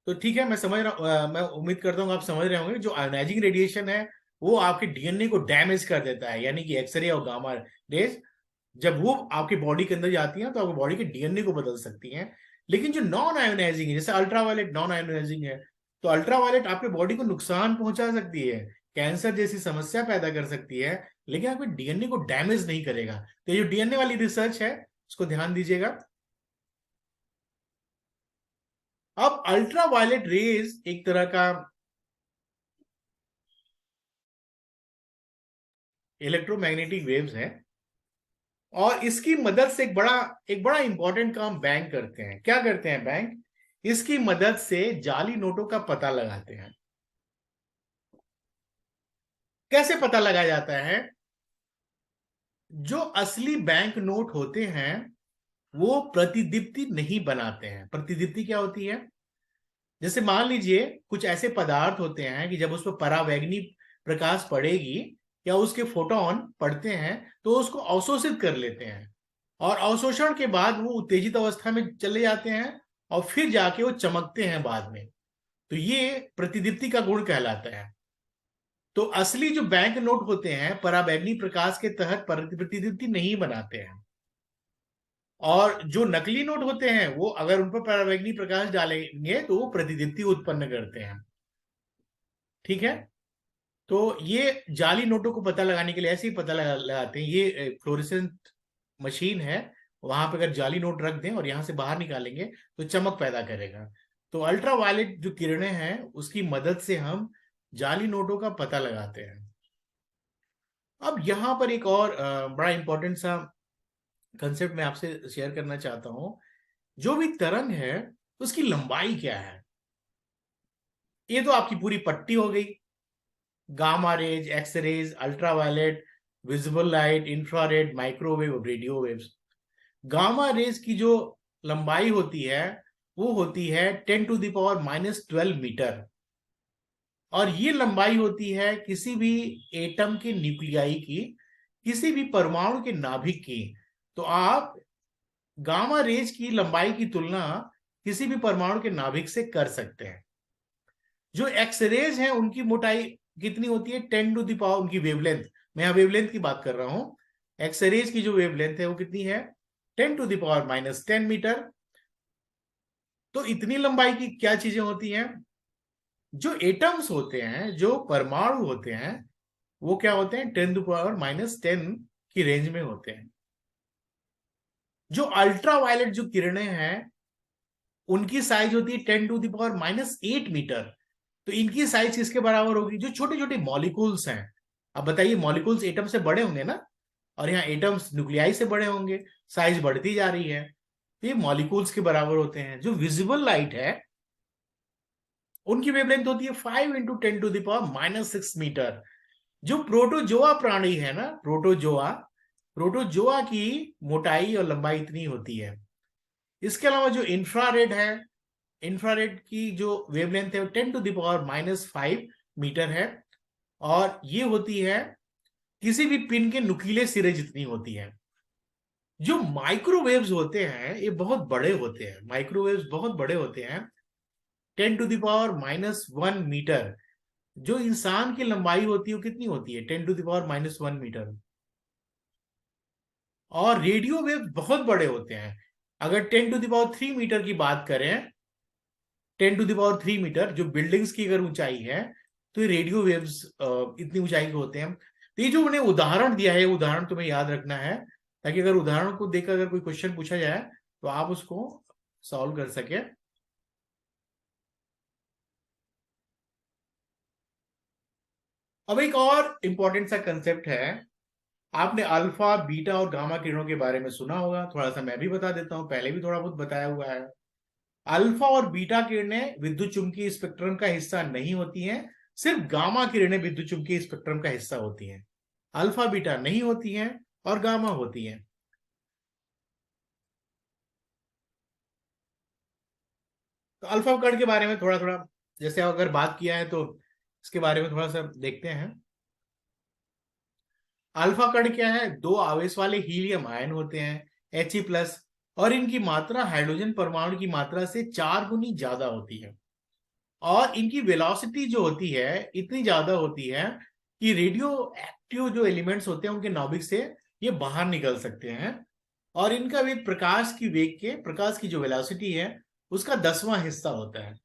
तो ठीक है, मैं समझ रहा हूँ, मैं उम्मीद करता हूँ आप समझ रहे होंगे। जो आयोनाइजिंग रेडिएशन है वो आपके डीएनए को डैमेज कर देता है, यानी कि एक्सरे और गामा रेज जब वो आपकी बॉडी के अंदर जाती हैं तो आपकी बॉडी के डीएनए को बदल सकती हैं। लेकिन जो नॉन आयोनाइजिंग है, जैसे अल्ट्रावायलेट नॉन आयोनाइजिंग है, तो अल्ट्रावायलेट आपके बॉडी को नुकसान पहुंचा सकती है, कैंसर जैसी समस्या पैदा कर सकती है, लेकिन आपके डीएनए को डैमेज नहीं करेगा। तो ये जो डीएनए वाली रिसर्च है उसको ध्यान दीजिएगा। अब अल्ट्रावायलेट रेज एक तरह का इलेक्ट्रोमैग्नेटिक वेव्स है, और इसकी मदद से एक बड़ा इंपॉर्टेंट काम बैंक करते हैं। क्या करते हैं बैंक? इसकी मदद से जाली नोटों का पता लगाते हैं। कैसे पता लगाया जाता है? जो असली बैंक नोट होते हैं वो प्रतिदीप्ति नहीं बनाते हैं। प्रतिदीप्ति क्या होती है? जैसे मान लीजिए कुछ ऐसे पदार्थ होते हैं कि जब उस पर परावैंगनी प्रकाश पड़ेगी या उसके फोटोन पड़ते हैं तो उसको अवशोषित कर लेते हैं, और अवशोषण के बाद वो उत्तेजित अवस्था में चले जाते हैं, और फिर जाके वो चमकते हैं बाद में। तो ये प्रतिदीप्ति का गुण कहलाता है। तो असली जो बैंक नोट होते हैं पराबैंगनी प्रकाश के तहत प्रतिदीप्ति नहीं बनाते हैं, और जो नकली नोट होते हैं वो अगर उन पर पराबैंगनी प्रकाश डालेंगे तो वो प्रतिदीप्ति उत्पन्न करते हैं। ठीक है। तो ये जाली नोटों को पता लगाने के लिए ऐसे ही पता लगाते हैं। ये फ्लोरेसेंट मशीन है, वहां पे अगर जाली नोट रख दें और यहां से बाहर निकालेंगे तो चमक पैदा करेगा। तो अल्ट्रावायलेट जो किरणें हैं उसकी मदद से हम जाली नोटों का पता लगाते हैं। अब यहां पर एक और बड़ा इंपॉर्टेंट सा कंसेप्ट मैं आपसे शेयर करना चाहता हूं। जो भी तरंग है उसकी लंबाई क्या है? ये तो आपकी पूरी पट्टी हो गई। Gamma rays, X rays, ultraviolet, visible light, infrared, microwave, radio waves. Gamma rays की जो लंबाई होती है वो होती है 10⁻⁻12 मीटर। और ये लंबाई होती है किसी भी एटम के न्यूक्लियाई की, किसी भी परमाणु के नाभिक की। तो आप गामा रेज की लंबाई की तुलना किसी भी परमाणु के नाभिक से कर सकते हैं। जो एक्स रेज है उनकी मोटाई कितनी होती है? 10⁻, उनकी वेवलेंथ, मैं यहाँ वेवलेंथ की बात कर रहा हूं। एक्स रेज की जो वेवलेंथ है वो कितनी है? 10⁻⁻10 मीटर। तो इतनी लंबाई की क्या चीजें होती हैं? जो एटम्स होते हैं, जो परमाणु होते हैं, वो क्या होते हैं? 10⁻⁻10 की रेंज में होते हैं। जो अल्ट्रावायलेट जो किरणें हैं उनकी साइज होती है 10⁻⁻8 मीटर। तो इनकी साइज किसके बराबर होगी? जो छोटे छोटे मॉलिक्यूल्स हैं। अब बताइए, मॉलिक्यूल्स एटम से बड़े होंगे ना, और यहाँ एटम्स न्यूक्लियाई से बड़े होंगे, साइज बढ़ती जा रही है, तो ये मॉलिक्यूल्स के बराबर होते हैं। जो विजिबल लाइट है उनकी वेवलेंथ होती है 5 × 10⁻⁻6 मीटर। जो प्रोटोजोआ प्राणी है ना, प्रोटोजोआ, प्रोटोजोआ की मोटाई और लंबाई इतनी होती है। इसके अलावा जो इंफ्रारेड है, इंफ्रारेड की जो वेवलेंथ है वो 10⁻⁻5 मीटर है। और ये होती है किसी भी पिन के नुकीले सिरे जितनी होती है। जो माइक्रोवेव्स होते हैं ये बहुत बड़े होते हैं, माइक्रोवेव्स बहुत बड़े होते हैं। 10⁻⁻1 मीटर। जो इंसान की लंबाई होती है वो कितनी होती है? 10⁻⁻1 मीटर। और रेडियो वेव बहुत बड़े होते हैं। अगर 10⁻3 मीटर की बात करें, 10⁻3 मीटर जो बिल्डिंग्स की अगर ऊंचाई है, तो ये रेडियो वेव्स इतनी ऊंचाई के होते हैं। तो ये जो मैंने उदाहरण दिया है, उदाहरण तुम्हें याद रखना है, ताकि अगर उदाहरण को देखकर अगर कोई क्वेश्चन पूछा जाए तो आप उसको सॉल्व कर सके। अब एक और इंपॉर्टेंट सा कंसेप्ट है। आपने अल्फा, बीटा और गामा किरणों के बारे में सुना होगा, थोड़ा सा मैं भी बता देता हूं, पहले भी थोड़ा बहुत बताया हुआ है। अल्फा और बीटा किरणें विद्युत चुंबकीय स्पेक्ट्रम का हिस्सा नहीं होती हैं। सिर्फ गामा किरणें विद्युत चुंबकीय स्पेक्ट्रम का हिस्सा होती हैं। अल्फा बीटा नहीं होती हैं और गामा होती हैं। तो अल्फा कण के बारे में थोड़ा थोड़ा, जैसे अगर बात किया है तो इसके बारे में थोड़ा सा देखते हैं। अल्फा कण क्या है? दो आवेश वाले हीलियम आयन होते हैं, He+, और इनकी मात्रा हाइड्रोजन परमाणु की मात्रा से 4 गुनी ज्यादा होती है। और इनकी वेलोसिटी जो होती है इतनी ज्यादा होती है कि रेडियो एक्टिव जो एलिमेंट्स होते हैं उनके नाभिक से ये बाहर निकल सकते हैं। और इनका वेग प्रकाश की वेग के, प्रकाश की जो वेलोसिटी है उसका 10वां हिस्सा होता है।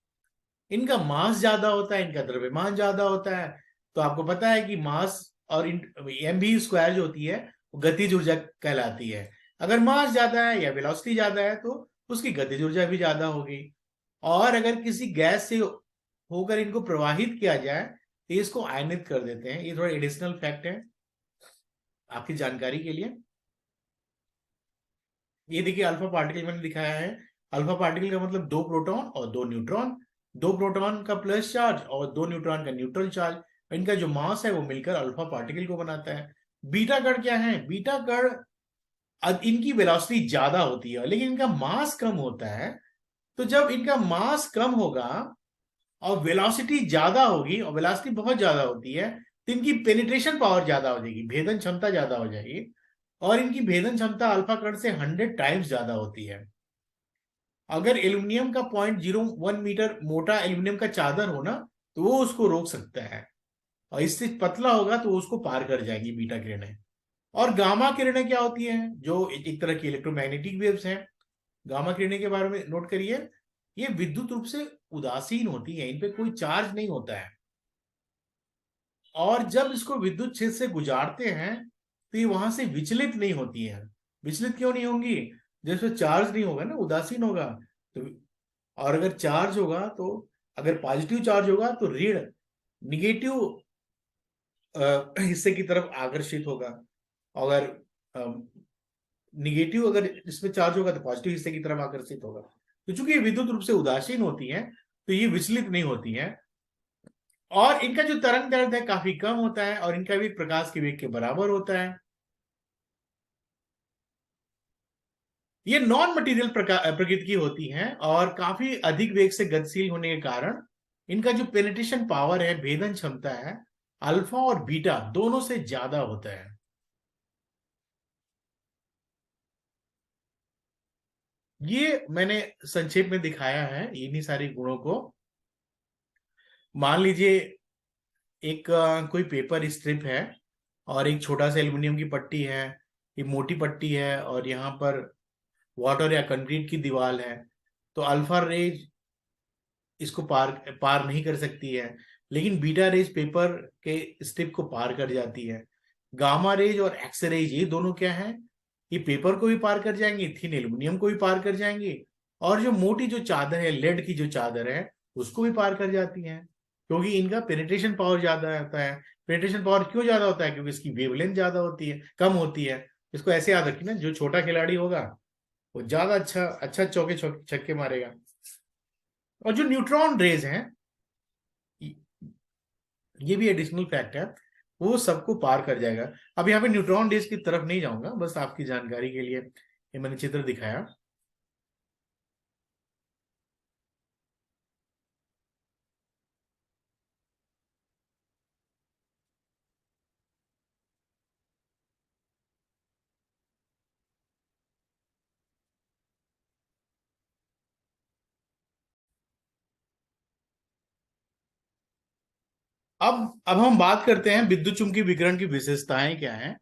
इनका मास ज्यादा होता है, इनका द्रव्यमान ज्यादा होता है। तो आपको पता है कि मास और mv² जो होती है वो गतिज ऊर्जा कहलाती है। अगर मास ज्यादा है या वेलोसिटी ज्यादा है तो उसकी गतिज ऊर्जा भी ज्यादा होगी। और अगर किसी गैस से होकर इनको प्रवाहित किया जाए तो इसको आयनित कर देते हैं। ये थोड़ा एडिशनल फैक्ट है आपकी जानकारी के लिए। ये देखिए, अल्फा पार्टिकल मैंने दिखाया है। अल्फा पार्टिकल का मतलब दो प्रोटॉन और दो न्यूट्रॉन, दो प्रोटॉन का प्लस चार्ज और दो न्यूट्रॉन का न्यूट्रल चार्ज। इनका जो मास है वो मिलकर अल्फा पार्टिकल को बनाता है। बीटा कण क्या है? बीटा कण, इनकी वेलोसिटी ज्यादा होती है लेकिन इनका मास कम होता है। तो जब इनका मास कम होगा और वेलोसिटी ज्यादा होगी, और वेलोसिटी बहुत ज्यादा होती है, तो इनकी पेनिट्रेशन पावर ज्यादा हो जाएगी, भेदन क्षमता ज्यादा हो जाएगी। और इनकी भेदन क्षमता अल्फा कण से 100 टाइम्स ज्यादा होती है। अगर एल्यूमिनियम का 0.01 मीटर मोटा एल्यूमिनियम का चादर हो ना, तो वो उसको रोक सकता है। और इससे पतला होगा तो उसको पार कर जाएगी बीटा किरणें। और गामा किरणें क्या होती हैं? जो एक तरह की इलेक्ट्रोमैग्नेटिक वेव्स हैं। गामा किरणें के बारे में नोट करिए। ये विद्युत रूप से उदासीन होती है, इन पे कोई चार्ज नहीं होता है। और जब इसको विद्युत क्षेत्र से गुजारते हैं तो ये वहां से विचलित नहीं होती है। विचलित क्यों नहीं होंगी? जब इसमें चार्ज नहीं होगा ना, उदासीन होगा तो। और अगर चार्ज होगा तो, अगर पॉजिटिव चार्ज होगा तो ऋण, निगेटिव हिस्से की तरफ आकर्षित होगा। अगर निगेटिव अगर इसमें चार्ज होगा तो पॉजिटिव हिस्से की तरफ आकर्षित होगा। तो चूंकि ये विद्युत रूप से उदासीन होती है तो ये विचलित नहीं होती है, और इनका जो तरंग दैर्ध्य है काफी कम होता है, और इनका वेग प्रकाश के वेग के बराबर होता है। ये नॉन मटेरियल प्रकृति की होती हैं और काफी अधिक वेग से गतिशील होने के कारण इनका जो पेनिट्रेशन पावर है, भेदन क्षमता है, अल्फा और बीटा दोनों से ज्यादा होता है। ये मैंने संक्षेप में दिखाया है इन्हीं सारे गुणों को। मान लीजिए एक कोई पेपर स्ट्रिप है और एक छोटा सा एल्युमिनियम की पट्टी है, ये मोटी पट्टी है, और यहाँ पर वाटर या कंक्रीट की दीवार है। तो अल्फा रेज इसको पार पार नहीं कर सकती है, लेकिन बीटा रेज पेपर के स्ट्रिप को पार कर जाती है। गामा रेज और एक्स रेज ये दोनों क्या है, ये पेपर को भी पार कर जाएंगे, थिन एल्युमिनियम को भी पार कर जाएंगे, और जो मोटी जो चादर है, लेड की जो चादर है, उसको भी पार कर जाती हैं, क्योंकि इनका पेनिट्रेशन पावर ज्यादा होता है। पेनिट्रेशन पावर क्यों ज्यादा होता है? क्योंकि इसकी वेवलेंथ ज्यादा होती है, कम होती है। इसको ऐसे याद रखिए ना, जो छोटा खिलाड़ी होगा वो ज्यादा अच्छा अच्छा चौके छक्के मारेगा। और जो न्यूट्रॉन रेज हैं, ये भी एडिशनल फैक्ट है, वो सबको पार कर जाएगा। अब यहाँ पे न्यूट्रॉन रेज की तरफ नहीं जाऊंगा, बस आपकी जानकारी के लिए ये मैंने चित्र दिखाया। अब हम बात करते हैं विद्युत चुम्बकीय विकिरण की विशेषताएं क्या हैं।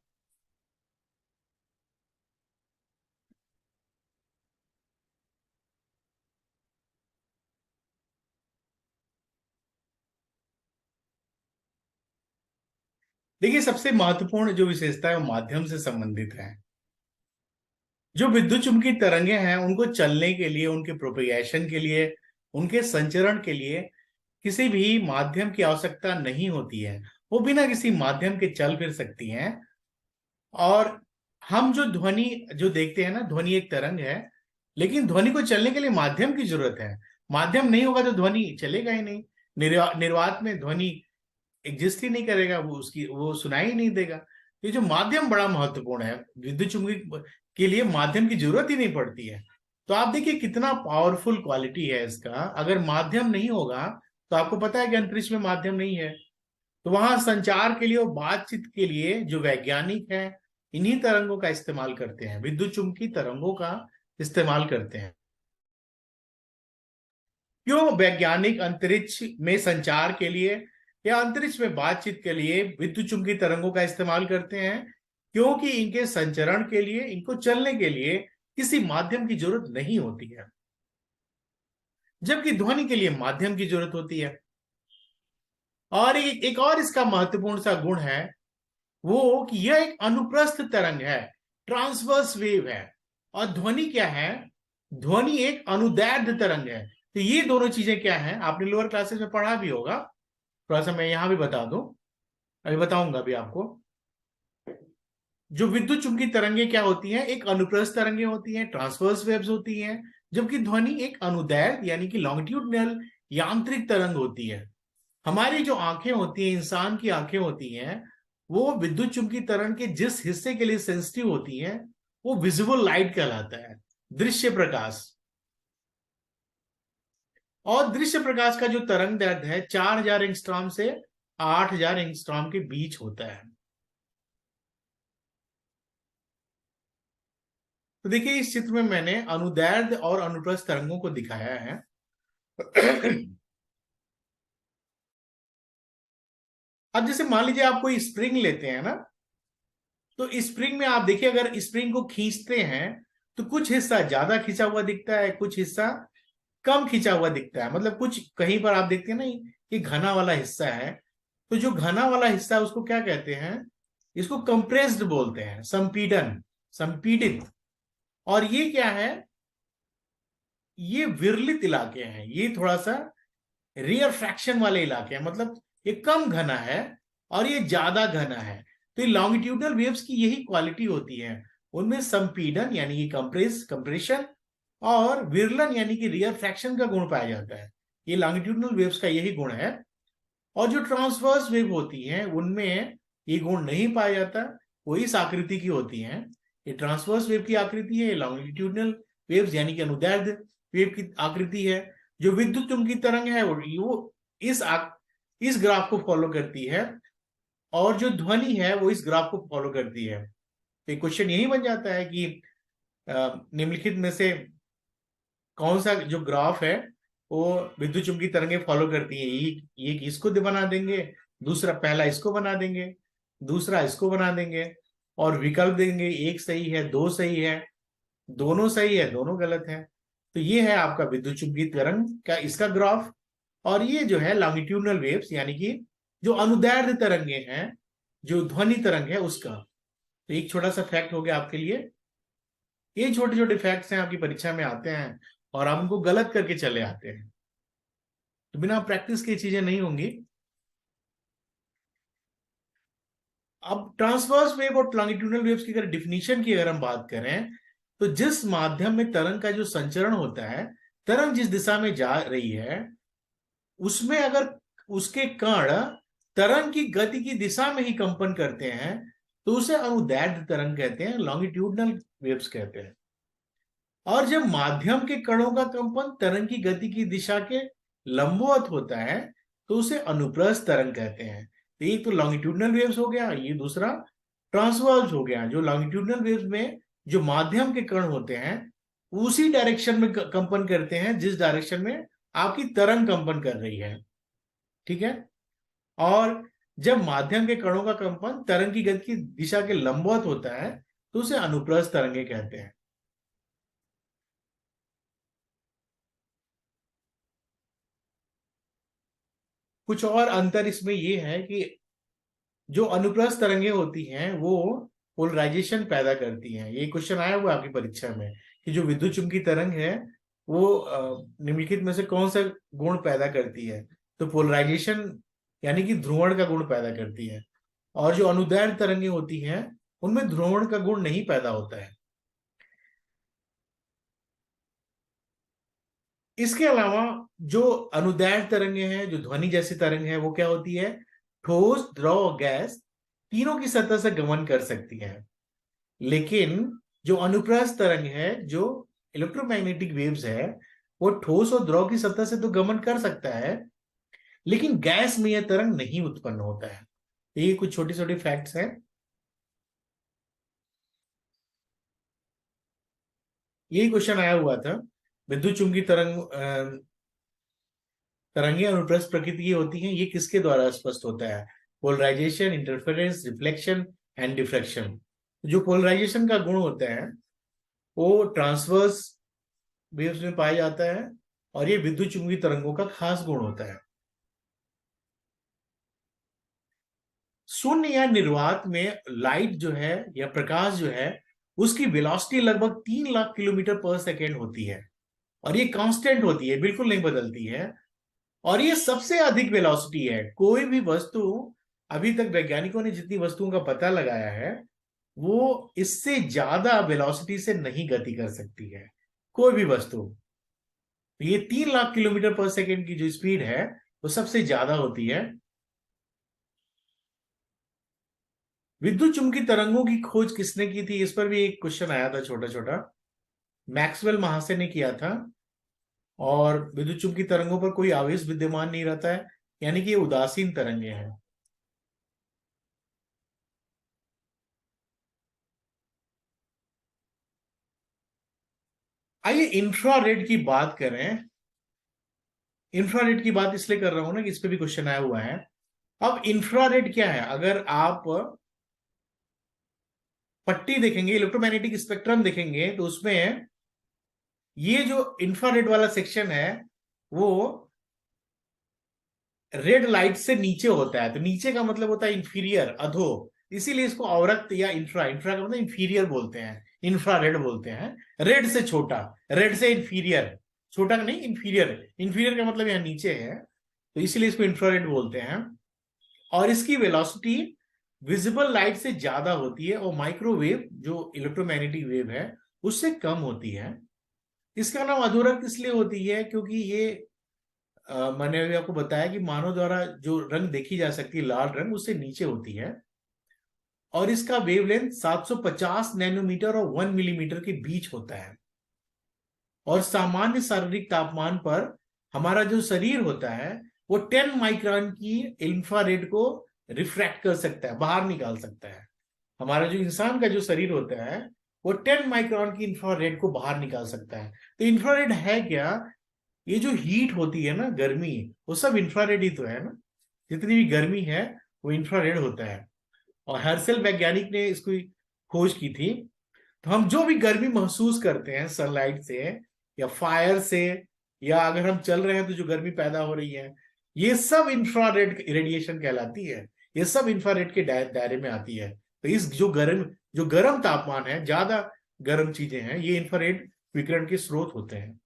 देखिए, सबसे महत्वपूर्ण जो विशेषता है वो माध्यम से संबंधित है। जो विद्युत चुम्बकीय तरंगे हैं उनको चलने के लिए, उनके प्रोपेगेशन के लिए, उनके संचरण के लिए किसी भी माध्यम की आवश्यकता नहीं होती है। वो बिना किसी माध्यम के चल फिर सकती हैं। और हम जो ध्वनि जो देखते हैं ना, ध्वनि एक तरंग है, लेकिन ध्वनि को चलने के लिए माध्यम की जरूरत है। माध्यम नहीं होगा तो ध्वनि चलेगा ही नहीं। निर्वात में ध्वनि एग्जिस्ट ही नहीं करेगा, वो उसकी वो सुनाई ही नहीं देगा। ये जो माध्यम बड़ा महत्वपूर्ण है, विद्युत चुम्बकीय के लिए माध्यम की जरूरत ही नहीं पड़ती है। तो आप देखिए कितना पावरफुल क्वालिटी है इसका। अगर माध्यम नहीं होगा, तो आपको पता है कि अंतरिक्ष में माध्यम नहीं है, तो वहां संचार के लिए और बातचीत के लिए जो वैज्ञानिक हैं इन्हीं तरंगों का इस्तेमाल करते हैं, विद्युत चुम्बकीय तरंगों का इस्तेमाल करते हैं। क्यों वैज्ञानिक अंतरिक्ष में संचार के लिए या अंतरिक्ष में बातचीत के लिए विद्युत चुम्बकीय तरंगों का इस्तेमाल करते हैं? क्योंकि इनके संचरण के लिए, इनको चलने के लिए किसी माध्यम की जरूरत नहीं होती है, जबकि ध्वनि के लिए माध्यम की जरूरत होती है। और एक और इसका महत्वपूर्ण सा गुण है वो कि यह एक अनुप्रस्थ तरंग है, ट्रांसवर्स वेव है। और ध्वनि क्या है? ध्वनि एक अनुदैर्ध्य तरंग है। तो ये दोनों चीजें क्या हैं, आपने लोअर क्लासेस में पढ़ा भी होगा। थोड़ा सा मैं यहां भी बता दूं, अभी बताऊंगा भी आपको। जो विद्युत चुम्बकीय तरंगे क्या होती हैं, एक अनुप्रस्थ तरंगे होती हैं, ट्रांसवर्स वेव्स होती हैं, जबकि ध्वनि एक अनुदैर्ध्य यानी कि लॉन्गिट्यूडनल यांत्रिक तरंग होती है। हमारी जो आंखें होती हैं, इंसान की आंखें होती हैं, वो विद्युत चुम्बकीय तरंग के जिस हिस्से के लिए सेंसिटिव होती हैं वो विजुअल लाइट कहलाता है, दृश्य प्रकाश। और दृश्य प्रकाश का जो तरंग दैर्ध्य है 4000 एंगस्ट्रॉम से 8000 एंगस्ट्रॉम के बीच होता है। तो देखिए इस चित्र में मैंने अनुदैर्ध्य और अनुप्रस्थ तरंगों को दिखाया है। अब जैसे मान लीजिए आप कोई स्प्रिंग लेते हैं ना, तो स्प्रिंग में आप देखिए अगर स्प्रिंग को खींचते हैं तो कुछ हिस्सा ज्यादा खींचा हुआ दिखता है, कुछ हिस्सा कम खींचा हुआ दिखता है। मतलब कुछ कहीं पर आप देखते हैं ना, ये घना वाला हिस्सा है, तो जो घना वाला हिस्सा है उसको क्या कहते हैं? इसको कंप्रेस्ड बोलते हैं, संपीड़न, संपीड़ित। और ये क्या है? ये विरलित इलाके हैं, ये थोड़ा सा रेयर फ्रैक्शन वाले इलाके हैं। मतलब ये कम घना है और ये ज्यादा घना है। तो ये लॉन्गिट्यूडनल वेव्स की यही क्वालिटी होती है। उनमें संपीड़न यानी कि कंप्रेशन और विरलन यानी कि रियरफ्रैक्शन का गुण पाया जाता है। ये लॉन्गिट्यूडिनल वेव्स का यही गुण है। और जो ट्रांसवर्स वेव होती हैं उनमें ये गुण नहीं पाया जाता, वो इस आकृति की होती हैं। ये ट्रांसवर्स वेव की आकृति है, लॉन्गिट्यूडिनल वेव्स यानी कि अनुदैर्ध्य वेव की आकृति है। जो विद्युत चुंबकीय तरंग है वो इस ग्राफ को फॉलो करती है, और जो ध्वनि है वो इस ग्राफ को फॉलो करती है। तो क्वेश्चन यही बन जाता है कि निम्नलिखित में से कौन सा जो ग्राफ है वो विद्युत चुंबकीय तरंगे फॉलो करती है। ये इसको बना देंगे, दूसरा पहला इसको बना देंगे, दूसरा इसको बना देंगे, और विकल्प देंगे, एक सही है, दो सही है, दोनों सही है, दोनों गलत है। तो ये है आपका विद्युत चुंबकीय तरंग का इसका ग्राफ। और ये जो है लॉन्गिट्यूडनल वेव्स यानी कि जो अनुदैर्ध्य तरंगे हैं, जो ध्वनि तरंग है उसका। तो एक छोटा सा फैक्ट हो गया आपके लिए। ये छोटे छोटे फैक्ट्स हैं, आपकी परीक्षा में आते हैं और आप उनको गलत करके चले आते हैं, तो बिना प्रैक्टिस की चीजें नहीं होंगी। अब ट्रांसवर्स वेव और लॉन्गिट्यूडनल वेव्स की अगर डिफिनीशन की अगर हम बात करें, तो जिस माध्यम में तरंग का जो संचरण होता है, तरंग जिस दिशा में जा रही है उसमें अगर उसके कण तरंग की गति की दिशा में ही कंपन करते हैं तो उसे अनुदैर्ध्य तरंग कहते हैं, लॉन्गिट्यूडनल वेव्स कहते हैं। और जब माध्यम के कणों का कंपन तरंग की गति की दिशा के लंबवत होता है तो उसे अनुप्रस्थ तरंग कहते हैं। तो एक तो लॉन्गिट्यूडनल वेव्स हो गया, ये दूसरा ट्रांसवर्स हो गया। जो लॉन्गिट्यूडनल वेव्स में जो माध्यम के कण होते हैं उसी डायरेक्शन में कंपन करते हैं जिस डायरेक्शन में आपकी तरंग कंपन कर रही है, ठीक है। और जब माध्यम के कणों का कंपन तरंग की गति की दिशा के लंबवत होता है तो उसे अनुप्रस्थ तरंगे कहते हैं। कुछ और अंतर इसमें यह है कि जो अनुप्रस्थ तरंगे होती हैं वो पोलराइजेशन पैदा करती हैं। ये क्वेश्चन आया हुआ आपकी परीक्षा में कि जो विद्युत चुंबकीय तरंग है वो निम्नलिखित में से कौन सा गुण पैदा करती है, तो पोलराइजेशन यानी कि ध्रुवण का गुण पैदा करती है। और जो अनुदैर्ध्य तरंगे होती हैं उनमें ध्रुवण का गुण नहीं पैदा होता है। इसके अलावा जो अनुदैर्ध्य तरंगे हैं, जो ध्वनि जैसी तरंग है, वो क्या होती है, ठोस, द्रव और गैस तीनों की सतह से गमन कर सकती है। लेकिन जो अनुप्रस्थ तरंग है, जो इलेक्ट्रोमैग्नेटिक वेव्स है, वो ठोस और द्रव की सतह से तो गमन कर सकता है, लेकिन गैस में यह तरंग नहीं उत्पन्न होता है। ये कुछ छोटे छोटे फैक्ट्स हैं। यही क्वेश्चन आया हुआ था। विद्युत चुंबकीय तरंगे अनुप्रस्थ प्रकृति की होती हैं, ये किसके द्वारा स्पष्ट होता है, polarisation, interference, reflection and diffraction. जो पोलराइजेशन का गुण होता है वो ट्रांसवर्स वेव्स में पाया जाता है, और ये विद्युत चुंबकीय तरंगों का खास गुण होता है। शून्य या निर्वात में लाइट जो है या प्रकाश जो है उसकी वेलोसिटी लगभग 3 लाख किलोमीटर पर सेकेंड होती है, और ये कांस्टेंट होती है, बिल्कुल नहीं बदलती है। और ये सबसे अधिक वेलोसिटी है। कोई भी वस्तु, अभी तक वैज्ञानिकों ने जितनी वस्तुओं का पता लगाया है वो इससे ज्यादा वेलोसिटी से नहीं गति कर सकती है, कोई भी वस्तु। ये 3 लाख किलोमीटर पर सेकेंड की जो स्पीड है वो सबसे ज्यादा होती है। विद्युत चुंबकीय तरंगों की खोज किसने की थी, इस पर भी एक क्वेश्चन आया था छोटा छोटा। मैक्सवेल महाशय ने किया था। और विद्युत चुंबकीय तरंगों पर कोई आवेश विद्यमान नहीं रहता है, यानी कि ये उदासीन तरंगे हैं। आइए इंफ्रारेड की बात करें। इंफ्रारेड की बात इसलिए कर रहा हूं ना कि इस पे भी क्वेश्चन आया हुआ है। अब इंफ्रारेड क्या है, अगर आप पट्टी देखेंगे, इलेक्ट्रोमैग्नेटिक स्पेक्ट्रम देखेंगे, तो उसमें ये जो इंफ्रारेड वाला सेक्शन है वो रेड लाइट से नीचे होता है। तो नीचे का मतलब होता है इंफीरियर, अधो। इसीलिए इसको अवरक्त या इंफ्रा, इंफ्रा का मतलब इंफीरियर बोलते हैं, इंफ्रारेड बोलते हैं। रेड से छोटा, रेड से इंफीरियर, छोटा नहीं, इंफीरियर। इंफीरियर का मतलब यहाँ नीचे है, तो इसीलिए इसको इंफ्रारेड बोलते हैं। और इसकी वेलोसिटी विजिबल लाइट से ज्यादा होती है, और माइक्रोवेव जो इलेक्ट्रोमैग्नेटिक वेव है उससे कम होती है। इसका नाम अधूरक इसलिए होती है क्योंकि ये मैंने अभी आपको बताया कि मानव द्वारा जो रंग देखी जा सकती है, लाल रंग, उससे नीचे होती है। और इसका वेवलेंथ 750 नैनोमीटर और 1 मिलीमीटर के बीच होता है। और सामान्य शारीरिक तापमान पर हमारा जो शरीर होता है वो 10 माइक्रोन की इंफ्रारेड को रिफ्रैक्ट कर सकता है, बाहर निकाल सकता है। हमारा जो इंसान का जो शरीर होता है वो 10 माइक्रोन की इंफ्रारेड को बाहर निकाल सकता है। तो इंफ्रारेड है क्या? ये जो हीट होती है ना, गर्मी, वो सब इंफ्रारेड ही तो है ना। जितनी भी गर्मी है वो इंफ्रारेड होता है। और हर्शल वैज्ञानिक ने इसको खोज की थी। तो हम जो भी गर्मी महसूस करते हैं सनलाइट से या फायर से, या अगर हम चल रहे हैं तो जो गर्मी पैदा हो रही है, ये सब इंफ्रारेड रेडिएशन कहलाती है। ये सब इंफ्रारेड के दायरे में आती है। तो इस जो गर्म तापमान है, ज्यादा गर्म चीजें हैं, ये इंफ्रारेड विकिरण के स्रोत होते हैं।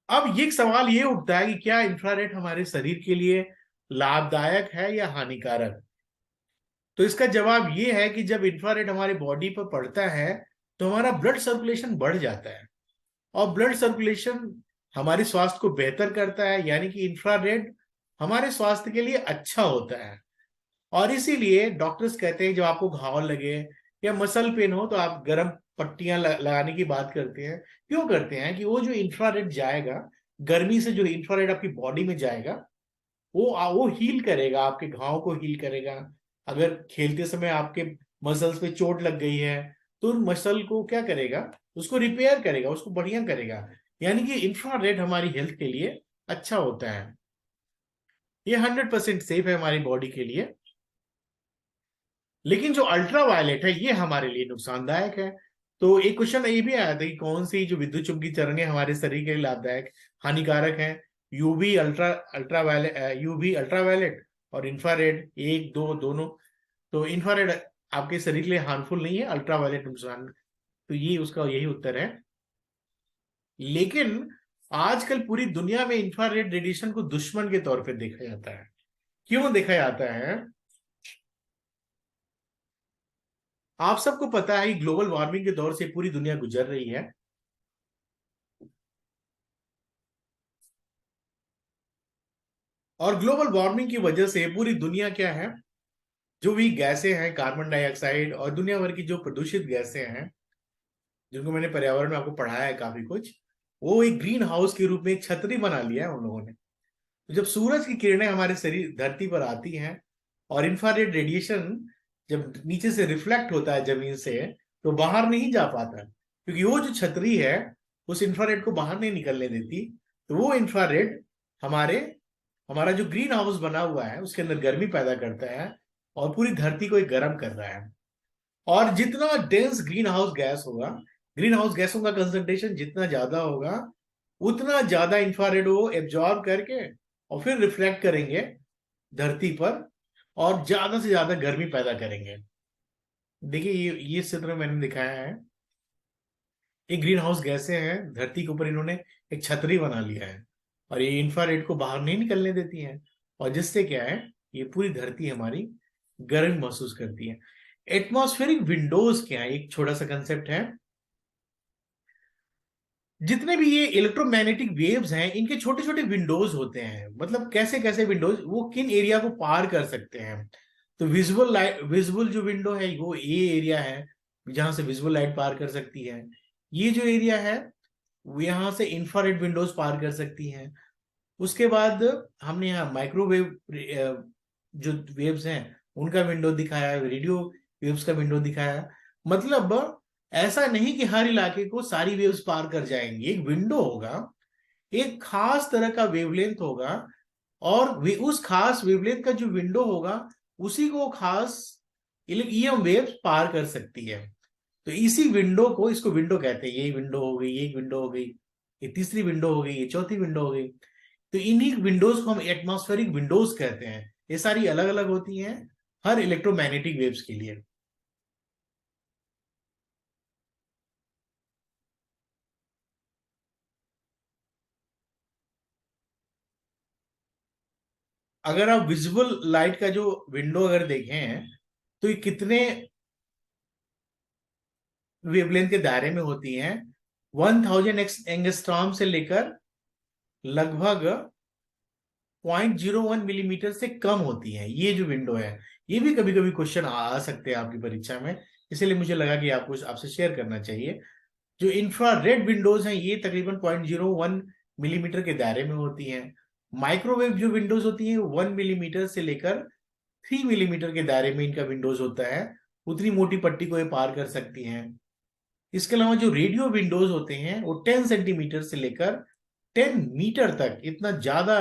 अब ये सवाल ये उठता है कि क्या इंफ्रारेड हमारे शरीर के लिए लाभदायक है या हानिकारक? तो इसका जवाब ये है कि जब इंफ्रारेड हमारे बॉडी पर पड़ता है तो हमारा ब्लड सर्कुलेशन बढ़ जाता है। और ब्लड सर्कुलेशन हमारे स्वास्थ्य को बेहतर करता है, यानी कि इंफ्रारेड हमारे स्वास्थ्य के लिए अच्छा होता है। और इसीलिए डॉक्टर्स कहते हैं जब आपको घाव लगे या मसल पेन हो तो आप गर्म पट्टियां लगाने की बात करते हैं। क्यों करते हैं? कि वो जो इंफ्रारेड जाएगा, गर्मी से जो इंफ्रारेड आपकी बॉडी में जाएगा, वो हील करेगा, आपके घाव को हील करेगा। अगर खेलते समय आपके मसल्स पे चोट लग गई है तो मसल को क्या करेगा? उसको रिपेयर करेगा, उसको बढ़िया करेगा। यानी कि इंफ्रारेड हमारी हेल्थ के लिए अच्छा होता है। ये 100% सेफ है हमारी बॉडी के लिए। लेकिन जो अल्ट्रा वायलेट है ये हमारे लिए नुकसानदायक है। तो एक क्वेश्चन ये भी आया था कि कौन सी जो विद्युत चुम्बकीय तरंगें हमारे शरीर के लिए लाभदायक, हानिकारक है? UV ultra ultra violet UV ultra violet और इंफ्रारेड, एक दो दोनों। तो इंफ्रारेड आपके शरीर के लिए हार्मफुल नहीं है, अल्ट्रा वायलेट नुकसान। तो ये उसका यही उत्तर है। लेकिन आजकल पूरी दुनिया में इंफ्रारेड रेडिएशन को दुश्मन के तौर पे देखा जाता है। क्यों देखा जाता है? आप सबको पता है ग्लोबल वार्मिंग के दौर से पूरी दुनिया गुजर रही है। और ग्लोबल वार्मिंग की वजह से पूरी दुनिया क्या है, जो भी गैसें हैं, कार्बन डाइऑक्साइड और दुनिया भर की जो प्रदूषित गैसें हैं, जिनको मैंने पर्यावरण में आपको पढ़ाया है काफी कुछ, वो एक ग्रीन हाउस के रूप में एक छतरी बना लिया है उन लोगों ने। तो जब सूरज की किरणें हमारे शरीर धरती पर आती हैं और इंफ्रारेड रेडिएशन जब नीचे से रिफ्लेक्ट होता है जमीन से, तो बाहर नहीं जा पाता, क्योंकि वो जो छतरी है उस इंफ्रारेड को बाहर नहीं निकलने देती। तो वो इंफ्रारेड हमारे हमारा जो ग्रीन हाउस बना हुआ है उसके अंदर गर्मी पैदा करता है और पूरी धरती को एक गर्म कर रहा है। और जितना डेंस ग्रीन हाउस गैस होगा, ग्रीन हाउस गैसों का कंसंट्रेशन जितना ज्यादा होगा, उतना ज्यादा इंफ्रारेड वो एब्जॉर्ब करके और फिर रिफ्लेक्ट करेंगे धरती पर, और ज्यादा से ज्यादा गर्मी पैदा करेंगे। देखिए ये चित्र में मैंने दिखाया है। ये ग्रीन हाउस गैसें हैं, धरती के ऊपर इन्होंने एक छतरी बना लिया है और ये इंफ्रारेड को बाहर नहीं निकलने देती हैं। और जिससे क्या है, ये पूरी धरती हमारी गर्म महसूस करती है। एटमॉस्फेरिक विंडोज क्या है? एक छोटा सा कंसेप्ट है। जितने भी ये इलेक्ट्रोमैग्नेटिक वेव्स हैं इनके छोटे छोटे विंडोज होते हैं। मतलब कैसे कैसे विंडोज, वो किन एरिया को पार कर सकते हैं। तो विजुअल लाइट, विजुअल जो विंडो है वो ये एरिया है जहां से विजुअल लाइट पार कर सकती है। ये जो एरिया है वो यहाँ से इंफ्रारेड विंडोज पार कर सकती हैं। उसके बाद हमने यहाँ माइक्रोवेव जो वेव्स हैं उनका विंडो दिखाया, रेडियो वेव्स का विंडो दिखाया। मतलब ऐसा नहीं कि हर इलाके को सारी वेव्स पार कर जाएंगी, एक विंडो होगा, एक खास तरह का वेवलेंथ होगा। और उस खास वेवलेंथ का जो विंडो होगा उसी को खास ईएम वेव्स पार कर सकती है। तो इसी विंडो को, इसको विंडो कहते हैं। ये विंडो हो गई, ये एक विंडो हो गई, ये तीसरी विंडो हो गई, ये चौथी विंडो हो गई। तो इन्हीं विंडोज को हम एटमॉस्फेरिक विंडोज कहते हैं। ये सारी अलग अलग होती हैं हर इलेक्ट्रोमैग्नेटिक वेव्स के लिए। अगर आप विजिबल लाइट का जो विंडो अगर देखें तो ये कितने वेवलेंथ के दायरे में होती हैं, 1000 एंगस्ट्रॉम से लेकर लगभग 0.01 मिलीमीटर से कम होती है ये जो विंडो है। ये भी कभी कभी क्वेश्चन आ सकते हैं आपकी परीक्षा में, इसलिए मुझे लगा कि आपको आपसे शेयर करना चाहिए। जो इंफ्रारेड विंडोज हैं ये तकरीबन 0.01 मिलीमीटर के दायरे में होती हैं। माइक्रोवेव जो विंडोज होती हैं 1 मिलीमीटर से लेकर 3 मिलीमीटर के दायरे में इनका विंडोज होता है, उतनी मोटी पट्टी को ये पार कर सकती हैं। इसके अलावा जो रेडियो विंडोज होते हैं वो 10 सेंटीमीटर से लेकर 10 मीटर तक इतना ज्यादा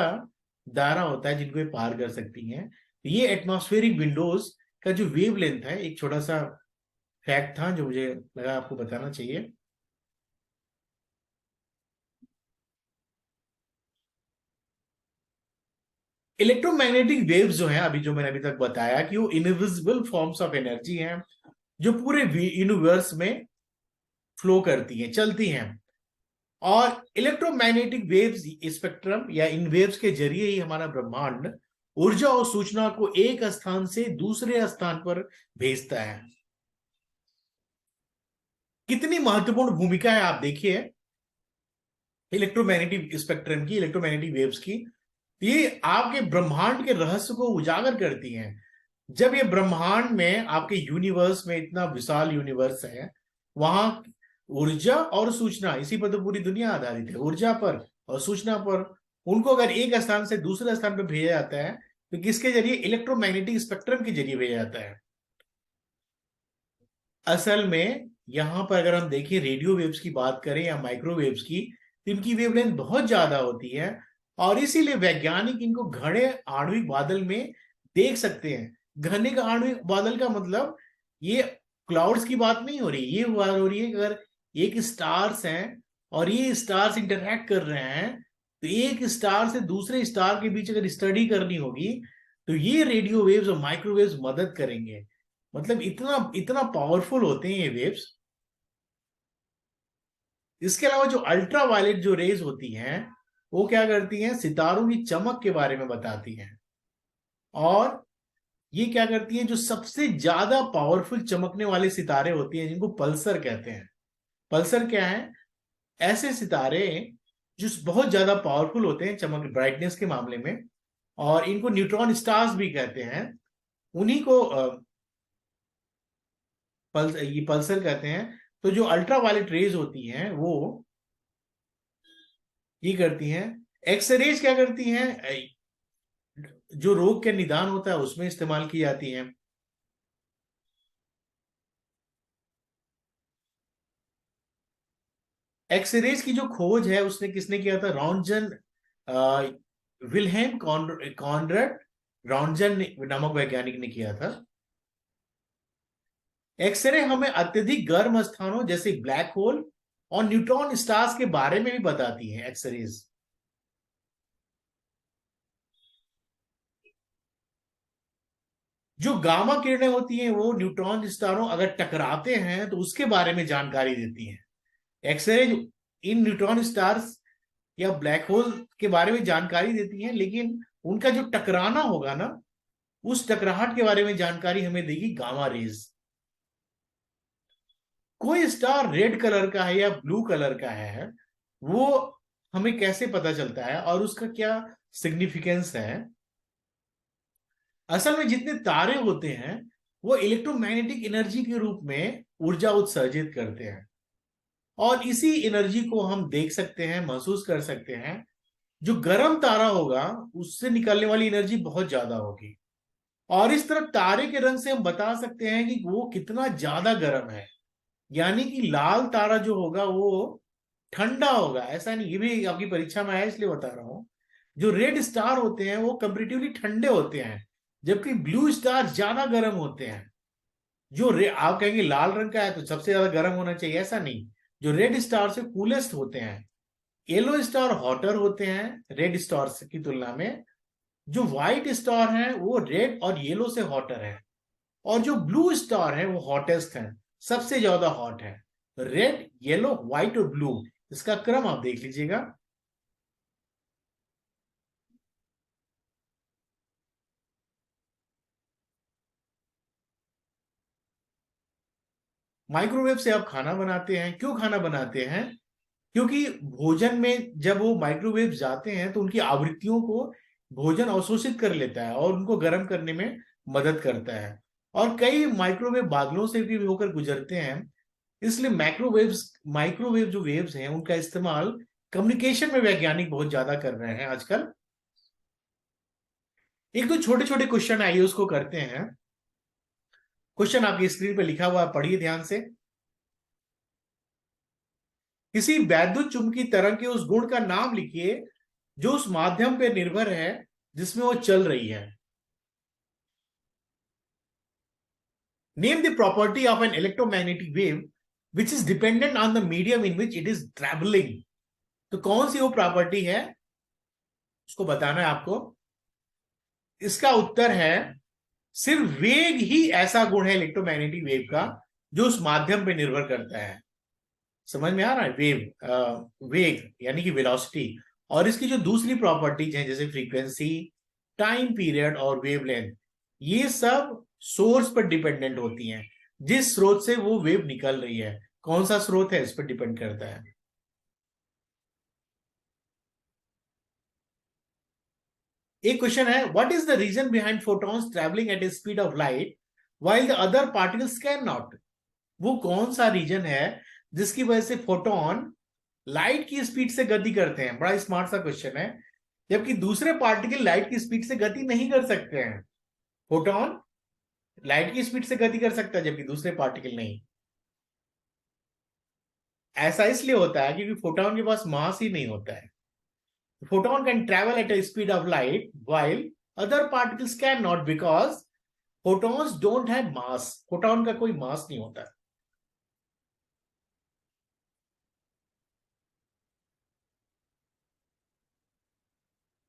दायरा होता है जिनको ये पार कर सकती हैं। ये एटमॉस्फेरिक विंडोज का जो वेवलेंथ है, एक छोटा सा फैक्ट था जो मुझे लगा आपको बताना चाहिए। इलेक्ट्रोमैग्नेटिक वेव्स जो हैं, अभी जो मैंने अभी तक बताया कि वो इनविजिबल फॉर्म्स ऑफ एनर्जी हैं जो पूरे यूनिवर्स में फ्लो करती हैं, चलती हैं। और इलेक्ट्रोमैग्नेटिक वेव्स स्पेक्ट्रम या इन वेव्स के जरिए ही हमारा ब्रह्मांड ऊर्जा और सूचना को एक स्थान से दूसरे स्थान पर भेजता है। कितनी महत्वपूर्ण भूमिका है आप देखिए इलेक्ट्रोमैग्नेटिक स्पेक्ट्रम की, इलेक्ट्रोमैग्नेटिक वेव्स की। ये आपके ब्रह्मांड के रहस्य को उजागर करती हैं। जब ये ब्रह्मांड में आपके यूनिवर्स में, इतना विशाल यूनिवर्स है, वहां ऊर्जा और सूचना, इसी पर तो पूरी दुनिया आधारित है, ऊर्जा पर और सूचना पर। उनको अगर एक स्थान से दूसरे स्थान पर भेजा जाता है तो किसके जरिए? इलेक्ट्रोमैग्नेटिक स्पेक्ट्रम के जरिए भेजा जाता है। असल में यहां पर अगर हम देखें रेडियो वेव्स की बात करें या माइक्रोवेव्स की, तो इनकी वेवलेंथ बहुत ज्यादा होती है और इसीलिए वैज्ञानिक इनको घने आणविक बादल में देख सकते हैं। घने का आणविक बादल का मतलब ये क्लाउड्स की बात नहीं हो रही, ये बात हो रही है कि अगर एक स्टार्स हैं और ये स्टार्स इंटरैक्ट कर रहे हैं, तो एक स्टार से दूसरे स्टार के बीच अगर स्टडी करनी होगी तो ये रेडियो वेव्स और माइक्रोवेव्स मदद करेंगे। मतलब इतना इतना पावरफुल होते हैं ये वेव्स। इसके अलावा जो अल्ट्रा वायलेट जो रेज होती हैं वो क्या करती हैं? सितारों की चमक के बारे में बताती हैं। और ये क्या करती हैं? जो सबसे ज्यादा पावरफुल चमकने वाले सितारे होती हैं जिनको पल्सर कहते हैं। पल्सर क्या है? ऐसे सितारे जो बहुत ज्यादा पावरफुल होते हैं चमक, ब्राइटनेस के मामले में, और इनको न्यूट्रॉन स्टार्स भी कहते हैं। उन्हीं को ये पल्सर कहते हैं। तो जो अल्ट्रा वायलेट रेज होती हैं वो ये करती हैं। एक्सरेज क्या करती हैं? जो रोग के निदान होता है उसमें इस्तेमाल की जाती हैं। एक्सरेज की जो खोज है उसने किसने किया था? रॉन्टजन, विल्हेम कॉनराड रॉन्टजन नामक वैज्ञानिक ने किया था। एक्सरे हमें अत्यधिक गर्म स्थानों जैसे ब्लैक होल और न्यूट्रॉन स्टार्स के बारे में भी बताती है एक्सरेज। जो गामा किरणें होती हैं वो न्यूट्रॉन स्टारों अगर टकराते हैं तो उसके बारे में जानकारी देती हैं। एक्सरे इन न्यूट्रॉन स्टार्स या ब्लैक होल के बारे में जानकारी देती हैं, लेकिन उनका जो टकराना होगा ना, उस टकराहट के बारे में जानकारी हमें देगी गामा रेज। कोई स्टार रेड कलर का है या ब्लू कलर का है, वो हमें कैसे पता चलता है और उसका क्या सिग्निफिकेंस है? असल में जितने तारे होते हैं वो इलेक्ट्रोमैग्नेटिक एनर्जी के रूप में ऊर्जा उत्सर्जित करते हैं और इसी एनर्जी को हम देख सकते हैं, महसूस कर सकते हैं। जो गर्म तारा होगा उससे निकलने वाली एनर्जी बहुत ज्यादा होगी और इस तरह तारे के रंग से हम बता सकते हैं कि वो कितना ज्यादा गर्म है। यानी कि लाल तारा जो होगा वो ठंडा होगा, ऐसा नहीं, ये भी आपकी परीक्षा में आया इसलिए बता रहा हूं। जो रेड स्टार होते हैं वो कंपेरेटिवली ठंडे होते हैं, जबकि ब्लू स्टार ज्यादा गर्म होते हैं। आप कहेंगे लाल रंग का है तो सबसे ज्यादा गर्म होना चाहिए, ऐसा नहीं। जो रेड स्टार से कूलेस्ट होते हैं। येलो स्टार हॉटर होते हैं रेड स्टार की तुलना में। जो व्हाइट स्टार है वो रेड और येलो से हॉटर है, और जो ब्लू स्टार है वो हॉटेस्ट है, सबसे ज्यादा हॉट है। रेड, येलो, व्हाइट और ब्लू, इसका क्रम आप देख लीजिएगा। माइक्रोवेव से आप खाना बनाते हैं। क्यों खाना बनाते हैं? क्योंकि भोजन में जब वो माइक्रोवेव जाते हैं तो उनकी आवृत्तियों को भोजन अवशोषित कर लेता है और उनको गर्म करने में मदद करता है। और कई माइक्रोवेव बादलों से भी होकर गुजरते हैं। इसलिए माइक्रोवेव जो वेव्स हैं उनका इस्तेमाल कम्युनिकेशन में वैज्ञानिक बहुत ज्यादा कर रहे हैं आजकल। एक दो छोटे छोटे क्वेश्चन आइए उसको करते हैं। क्वेश्चन आपकी स्क्रीन पे लिखा हुआ है, पढ़िए ध्यान से। किसी वैद्युत चुंबकीय तरंग के उस गुण का नाम लिखिए जो उस माध्यम पे निर्भर है जिसमें वो चल रही है। Name the property of an electromagnetic wave which is dependent on the medium in which it is travelling. तो कौन सी वो प्रॉपर्टी है उसको बताना है आपको। इसका उत्तर है सिर्फ वेग ही ऐसा गुण है इलेक्ट्रोमैग्नेटिक वेव का जो उस माध्यम पे निर्भर करता है। समझ में आ रहा है? वेग यानी कि वेलोसिटी। और इसकी जो दूसरी प्रॉपर्टीज हैं जैसे फ्रीक्वेंसी, टाइम पीरियड और वेवलेंथ, ये सब सोर्स पर डिपेंडेंट होती हैं। जिस स्रोत से वो वेव निकल रही है, कौन सा स्रोत है, इस पर डिपेंड करता है। एक क्वेश्चन है, what is the reason behind photons travelling at a speed of light while the other particles can not. वो कौन सा रीजन है जिसकी वजह से फोटोन लाइट की स्पीड से गति करते हैं? बड़ा स्मार्ट सा क्वेश्चन है। जबकि दूसरे पार्टिकल लाइट की स्पीड से गति नहीं कर सकते हैं। फोटोन लाइट की स्पीड से गति कर सकता है जबकि दूसरे पार्टिकल नहीं। ऐसा इसलिए होता है क्योंकि फोटोन के पास मास ही नहीं होता है। Photon can travel eight a speed of light while other particles can not, because photons don't have mass। Photon का कोई मास नहीं होता।